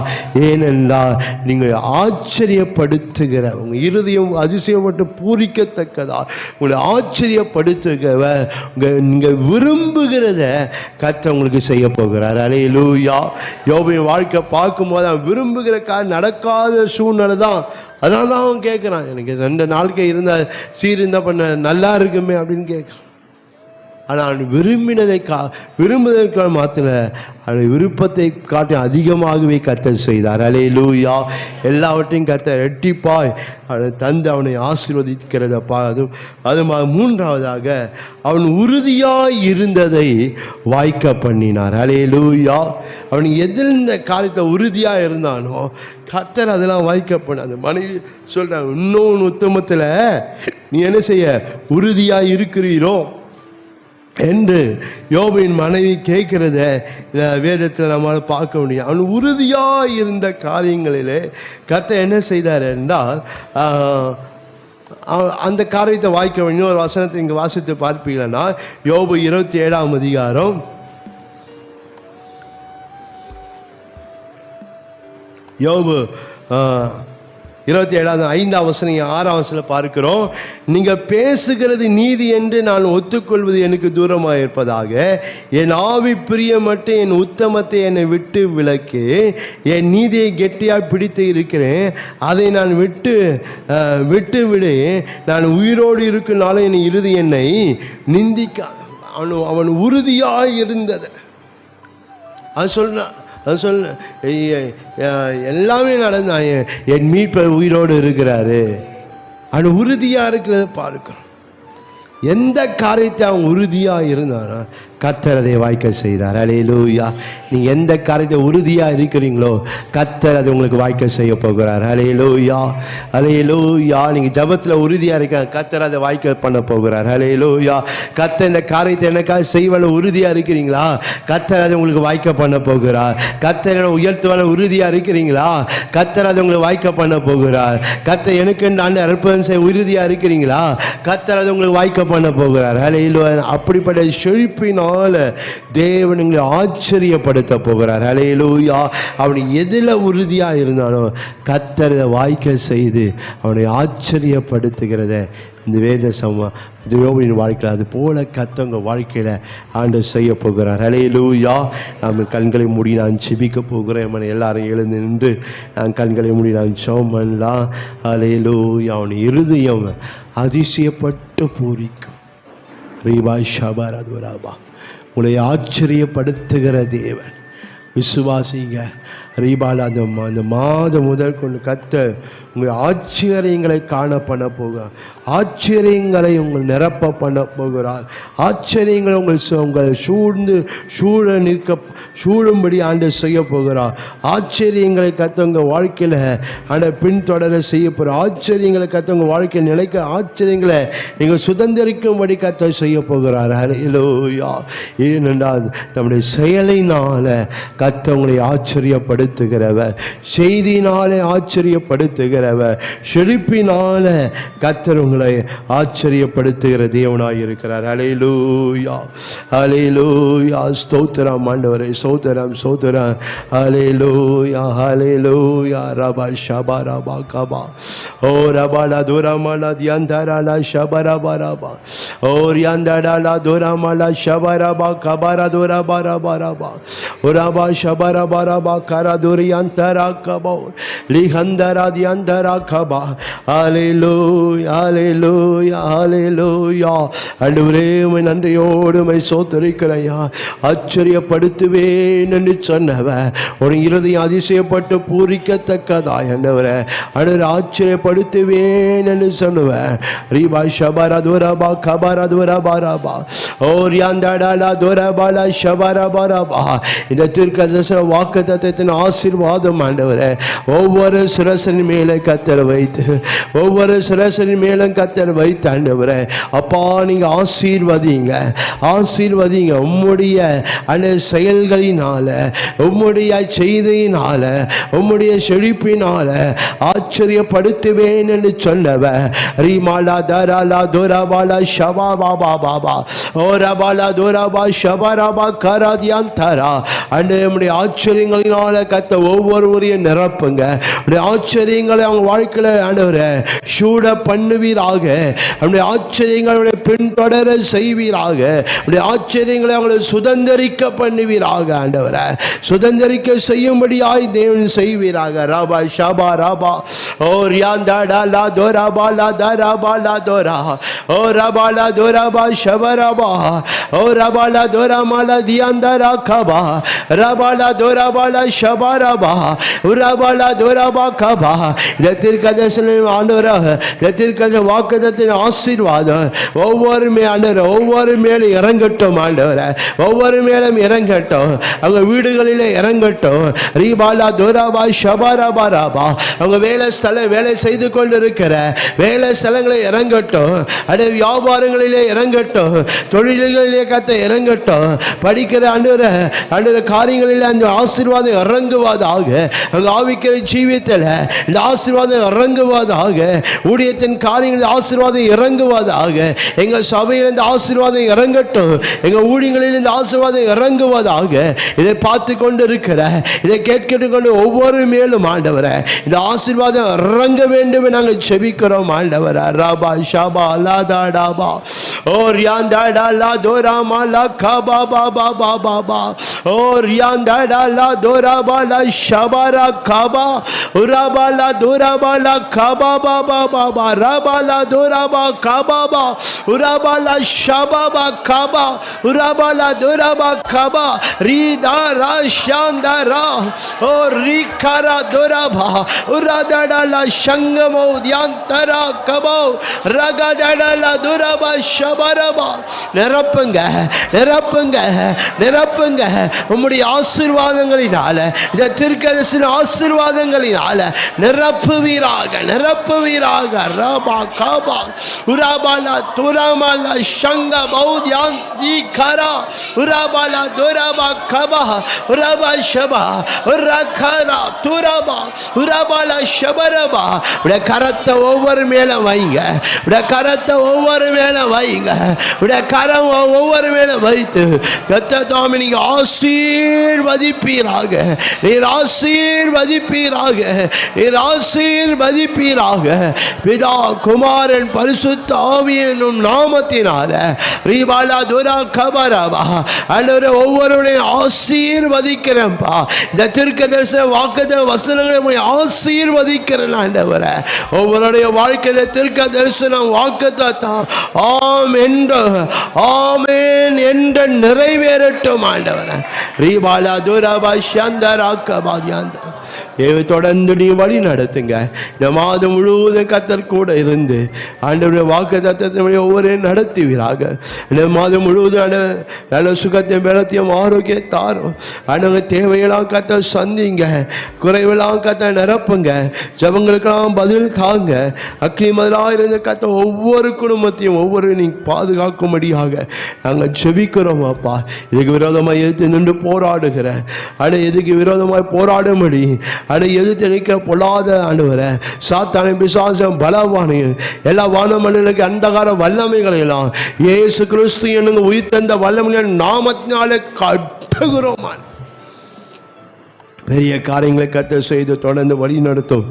ஏனென்றால் நீங்கள் ஆச்சரியப்படுத்துகிற, உங்கள் இருதயம் அதிசயப்பட்டு பூரிக்கத்தக்கதா உங்களை ஆச்சரியப்படுத்துகிற, நீங்கள் விரும்புகிறத கர்த்தர் உங்களுக்கு செய்ய போகிறார். அல்லேலூயா. யோபின் வாழ்க்கை பார்க்கும்போது அவன் விரும்புகிற நடக்காத சூழ்நிலை தான். அதனால தான் அவன் கேட்குறான், எனக்கு 2 நாளைக்கு இருந்தால் இருந்தால் பண்ண நல்லா இருக்குமே அப்படின்னு கேட்குறான். ஆனால் அவன் விரும்புவதற்காக மாத்திர அவனுடைய விருப்பத்தை காட்டி அதிகமாகவே கர்த்தர் செய்தார். அல்லேலூயா. எல்லாவற்றையும் கர்த்தர் ரெட்டிப்பாய் அவனை தந்து அவனை ஆசீர்வதிக்கிறதப்பா. அது மூன்றாவதாக அவன் உறுதியாய் இருந்ததை வாய்க்க பண்ணினார். அல்லேலூயா. அவன் எதில் இந்த காரியத்தை உறுதியாக இருந்தானோ கர்த்தர் அதெல்லாம் வாய்க்க பண்ண. அந்த மனைவி சொல்கிறான், இன்னொன்று உத்தமத்தில் நீ என்ன செய்ய உறுதியாக இருக்கிறீரோ என்று யோபின் மனைவி கேட்கிறத வேதத்தில் நம்மளால் பார்க்க முடியும். அவன் உறுதியாக இருந்த காரியங்களிலே கர்த்தர் என்ன செய்தார் என்றால் அந்த காரியத்தை வாய்க்க. இன்னொரு வசனத்தை இங்கே வாசித்து பார்ப்பீங்கன்னா யோபு 27ஆம் அதிகாரம் யோபு 27 5ஆம் வசனம் 6ஆம் வசனம் பார்க்கிறோம். நீங்கள் பேசுகிறது நீதி என்று நான் ஒத்துக்கொள்வது எனக்கு தூரமாக இருப்பதாக, என் ஆவி பிரியமற்ற என் உத்தமத்தை என்னை விட்டு விலக்கி என் நீதியை கெட்டியாக பிடித்து இருக்கிறேன், அதை நான் விட்டு விடு. நான் உயிரோடு இருக்குனாலும் என் இறுதி என்னை நிந்திக்க. அவன் உறுதியாக இருந்தது. அது சொல்ல எல்லாமே நடந்தான். என் மீட்பர் உயிரோடு இருக்கிறாரு. அவன் உறுதியாக இருக்கிறத பார்க்கணும். எந்த காரியத்தை அவன் உறுதியாக இருந்தானோ கர்த்தர் அதை வாய்க்க செய்தார். அல்லேலூயா. நீங்கள் எந்த காரியத்தை உறுதியாக இருக்கிறீங்களோ கர்த்தர் அதை உங்களுக்கு வாய்க்க செய்ய போகிறார். அல்லேலூயா. அல்லேலூயா. நீங்கள் ஜபத்தில் உறுதியாக இருக்க கர்த்தர் அதை வாய்க்க பண்ண போகிறார். அல்லேலூயா. கர்த்தர் இந்த காரியத்தை எனக்காக செய்வன உறுதியாக இருக்கிறீங்களா கர்த்தர் அதை உங்களுக்கு வாய்க்க பண்ண போகிறார். கர்த்தர் உயர்த்துவன உறுதியாக இருக்கிறீங்களா கர்த்தர் அதை உங்களுக்கு வாய்க்க பண்ண போகிறார். கர்த்தர் எனக்கு ஆண்டு அற்புதம் செய்ய உறுதியாக இருக்கிறீங்களா கர்த்தர் அதை உங்களுக்கு வாய்க்க பண்ண போகிறார். அல்லேலூயா. அப்படிப்பட்ட செழிப்பினால் தேவன் உங்களை ஆச்சரியப்படுத்த போகிறார். அல்லேலூயா. அவன் எதில் உறுதியாக இருந்தானோ கர்த்தர் வாய்க்க செய்து அவனை ஆச்சரியப்படுத்துகிறத இந்த வேத யோபின் வாழ்க்கையில் அது போல கர்த்தர் வாழ்க்கையில் ஆண்டவர் செய்ய போகிறார். அல்லேலூயா. நாம் கண்களை மூடி நான் செபிக்க போகிறேன். எல்லாரும் எழுந்து நின்று நான் கண்களை மூடி நான் ஜெபம் பண்ணலாம். அல்லேலூயா. அவன் இருதயம் அதிசயப்பட்டு பூரிக்கும். ரீபா ஷபரதுராபா. உங்களை ஆச்சரியப்படுத்துகிற தேவன். விசுவாசிங்க. ரீபால அந்த மாதம் முதல் கொண்டு கர்த்தர் உங்கள் ஆச்சரியங்களை காண பண்ண போகிறார். ஆச்சரியங்களை உங்கள் நிரப்ப பண்ண போகிறார். ஆச்சரியங்களை உங்களை சூழும்படி ஆண்டவர் செய்ய போகிறார். ஆச்சரியங்களை கர்த்தர் உங்கள் வாழ்க்கையில் ஆண்டவர் பின்தொடர செய்ய போகிறார். ஆச்சரியங்களை கர்த்தர் உங்கள் வாழ்க்கையில் நிலைக்க ஆச்சரியங்களை நீங்கள் சுதந்திரிக்கும்படி கர்த்தர் செய்ய போகிறார். அல்லேலூயா. ஏனென்றால் நம்முடைய செயலினால கர்த்தர் உங்களை ஆச்சரியப்படுத்துகிறவர், செய்தினாலே ஆச்சரியப்படுத்துகிறவர், செழிப்பினால கர்த்தர் உங்களை ஆச்சரியப்படுத்துகிற தேவனாய் இருக்கிறார். அல்லேலூயா. அல்லேலூயா. ஸ்தோத்திரம் ஆண்டவரே. ஸ்தோத்திரம் ஸ்தோத்திரம். அல்லேலூயா. அல்லேலூயா. ரபா ஷபா ரபா கபா. ஓ ரபாலா துரமலா தியந்தரலா ஷபரபா ரபா. ஓ ரியந்தரலா துரமலா ஷபரபா கபரா துரபா ரபா ரபா. ஓ ரபா ஷபரபா ரபா கரா துரியந்தரா கபா. லிஹந்தரா தியந்த ஆண்டவரே நன்றியோடு சோத்தரிக்கிறையா. ஆச்சரியப்படுத்துவேன் என்று சொன்னவன் ஒரு இருதயம் அதிசயப்பட்டு பூரிக்கத்தக்கதாய் ஆண்டவரே அன்று ஆச்சரியப்படுத்துவேன் என்று சொன்னவன். ரீபா ஷபரா துரபா கபரா துரபா ரபா. ஓ ரியாந்தடலா துரபலா ஷபரா பரபா. இந்த தீர்க்கதரிசன வாக்குத்தத்தத்தை வாக்குத்தத்தின் ஆசீர்வாதம் ஆண்டவரே ஒவ்வொரு சிரசனின் மேலே கத்தர் வைத்து, ஒவ்வொரு சிரசனின் மேலும் கத்தர் வைத்து ஆண்டவரே அப்பா நீங்க ஆசீர்வதிங்க, ஆசீர்வதிங்க. உம்முடைய அந்த செயல்களினால, உம்முடைய செய்தியினால, உம்முடைய செழிப்பினால ஆச்சரியப்படுத்துவேன் என்று சொன்னவ ரீமாலா தராலா துராபாலா ஷபா பாபா பாபா ஓரபாலா துராபா ஷபராபா கராதியான் தரா. அண்டு நம்முடைய ஆச்சரியங்களினால கத்த ஒவ்வொருவரையும் நிரப்புங்க. ஆச்சரியங்களை அவங்க வாழ்க்கையில ஆண்டவரே சூட பண்ணுவீராக. நம்முடைய ஆச்சரியங்களுடைய பின்தொடர செய்வீராக. நம்முடைய ஆச்சரியங்களை அவங்களை சுதந்திரிக்க பண்ணுவீராக. ஆண்டவரே சுதந்திரிக்க செய்யும்படியாய் தேவன் செய்வீராக. ராபா ஷபா ராபா ஓ ரியாந்தாடா லா தோராபா லா தாராபா லா தோரா ஓ ரபா லா தோராபா ஷபராபா ஓ ரபா லா தோராமா லா தியாந்தாரா கபா ரபா லா தோராபா லா ஷபராபா ரபா லா தோராபா கபா. இந்த தீர்க்கதரிசனம் ஆண்டவராக, இந்த தீர்க்கதரிசன வாக்குத்தத்தின் ஆசீர்வாதம் ஒவ்வொரு ஆண்டவரே ஒவ்வொரு மேலும் இறங்கட்டும். ஆண்டவரே ஒவ்வொரு மேலும் இறங்கட்டும். அவங்க வீடுகளிலே இறங்கட்டும். ரீபாலா தோராபா ஷபாராபா ராபா. அவங்க வேலை செய்து கொண்டு இருக்கிற வேலை ஸ்தலங்களை இறங்கட்டும். அடைய வியாபாரங்களிலே இறங்கட்டும். தொழில்களிலே கத்த இறங்கட்டும். படிக்கிற ஆண்டவரே காரியங்களில் அந்த ஆசீர்வாதம் இறங்குவதாக. அங்க ஆவிக்கிற ஜீவியத்தில் இந்த ஆசீர்வாதம் இறங்குவதாக. ஊழியத்தின் காரியங்களில் ஆசீர்வாதம் இறங்குவதாக. எங்க சபையில் இந்த ஆசீர்வாதம் இறங்கட்டும். எங்க ஊழியங்களில் இந்த ஆசீர்வாதம் இறங்குவதாக. இதை பார்த்து கொண்டு இருக்கிற, இதை கேட்கிட்டு கொண்டு ஒவ்வொரு மேலும் ஆண்டவரே இந்த ஆசீர்வாதம் இறங்க வேண்டும் நாங்கள் செபிக்கிறோம். ஆண்டவரே ராபா ஷாபா லாதா டாபா ஓ ரியாந்தாடா லா தோராமா லா கபா பாபா பாபா பா ஓ ரியாந்தாடா லா தோராபா லா ஷபாரா கபா உராபா லா தோராபா லா கபா பாபா பாபா ராபா லா தோராபா கபா பா உராபா லா ஷபாபா கபா உராபா லா தோராபா கபா ரீதா ரா ஷாந்தாரா ஓ ரிகாரா தோராபா உராதாடா லா சங்கமோ தியாந்தரா கபோ ரகதாடா லா தோராபா ஷபரபா. நிரப்புங்க நிரப்புங்க நிரப்புங்க. உம்முடைய ஆசீர்வாதங்களினால, இந்த தீர்க்கதரிசன ஆசீர்வாதங்களினால நிரப்புவீராக நிரப்புவீராக. ரபா கபா உராபாலா துராமாலா சங்க பௌத்யான் தி கரா உராபாலா துராபா கபா உராபா ஷபா உரகரா துராபா உராபாலா ஷபரபா. உடைய கரத்தை ஒவ்வொரு மேல வைங்க. உடைய கரத்தை ஒவ்வொரு மேல வைங்க. உடைய கரம் ஒவ்வொரு மேல வைத்து கர்த்தாவே நீங்க ஆசீர்வதிப்பீராக. நீர் ஆசீர்வதிப்பீராக. நீர் ஆசீர்வதிப்பீராக. பிதா குமாரன் பரிசுத்த ஆவி என்னும் நாமத்தினால ரீபாலா துரா கபரபா ஆண்டவரே ஒவ்வொருவரையும் ஆசீர்வதிக்கிறேன்ப்பா. இந்த தீர்க்கதரிசன வாக்குத்தத்த வசனங்களை ஆசீர்வதிக்கிறேன் ஆண்டவரே. ஒவ்வொருடைய வாழ்க்கையில தீர்க்கதரிசனம் வாக்குத்தத்தம் ஆம் என்று ஆமென் என்று நிறைவேறட்டும் ஆண்டவரே. ரீபாலா துரபா ஷந்தரா கபாதியாந்த தொடர்ந்து நீ வழி நடத்துங்க. இந்த மாதம் முழுவதும் கர்த்தர் கூட இருந்து ஆண்டவருடைய வாக்குத்தத்தத்தின்படி ஒவ்வொரு நடத்துவீராக. இந்த மாதம் முழுவதும் நல்ல சுகத்தையும் பலத்தையும் ஆரோக்கியம் தாரும். ஆண்டவங்க தேவையெல்லாம் கர்த்தர் சந்திங்க. குறைவெல்லாம் கர்த்தர் நிரப்புங்க. ஜபங்களுக்கெல்லாம் பதில் தாங்க. அக்னி முதலாக இருந்த கர்த்தர் ஒவ்வொரு குடும்பத்தையும் ஒவ்வொரு நீ பாதுகாக்கும்படியாக நாங்கள் ஜெபிக்கிறோம் அப்பா. இதுக்கு விரோதமாக எதிர்த்து நின்று போராடுகிற இதுக்கு விரோதமாக போராடும்படி எதிர்த்து நிற்கிற பொல்லாத ஆண்டவரை சாத்தானை பிசாசம் பலவானையும் எல்லா வானமண்டலுக்கு அந்தகார வல்லமைகளையெல்லாம் இயேசு கிறிஸ்து என்னுங்க உயிர் தந்த வல்லமையான நாமத்தினாலே கட்டுகிறோம். பெரிய காரியங்களை கர்த்தர் செய்து தொடர்ந்து வழி நடத்தும்.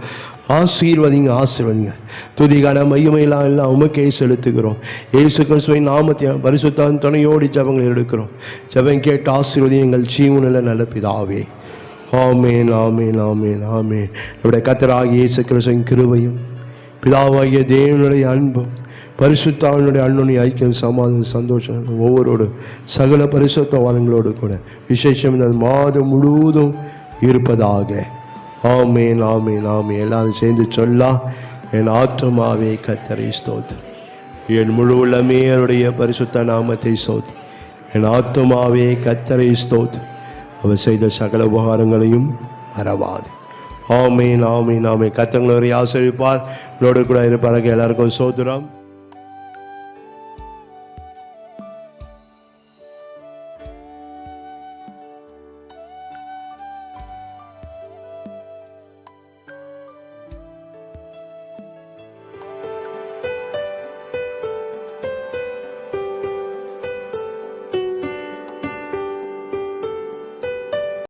ஆசீர்வதிங்க ஆசீர்வதிங்க. துதிகான மையமையெல்லாம் எல்லாம் உமக்கே செலுத்துகிறோம். இயேசு கிறிஸ்துவின் நாமத்தின் பரிசுத்த துணையோடு ஜபங்களை எடுக்கிறோம். ஜபம் கேட்டு ஆசீர்வதி எங்கள் ஜீவனில் நல்ல பிதாவே. ஆமேன் ஆமேன் ஆமேன் ஆமேன். நம்முடைய கர்த்தராகிய இயேசு கிறிஸ்துவின் கிருபையும் பிதாவாகிய தேவனுடைய அன்பும் பரிசுத்தாவினுடைய அன்புடைய ஐக்கியம் சமாதானம் சந்தோஷம் ஒவ்வொருவரோடு சகல பரிசுத்தவான்களோடு கூட விசேஷம் இந்த மாதம் முழுவதும் இருப்பதாக. ஆமேன் ஆமேன் ஆமேன். எல்லாரும் சேர்ந்து சொல்லா. என் ஆத்துமாவே கர்த்தரை ஸ்தோத்திரம், என் முழு உள்ளமே அவருடைய பரிசுத்த நாமத்தை ஸ்தோத்திரம். என் ஆத்துமாவே கர்த்தரை ஸ்தோத்திரம், அவர் செய்த சகல உபகாரங்களையும் மறவாது. ஆமீன் ஆமீன் ஆமீன். கர்த்தர் உங்களை ஆசீர்வதிப்பார். உங்களோடு கூட இருப்பார்கள். எல்லாருக்கும் சோத்திரம்.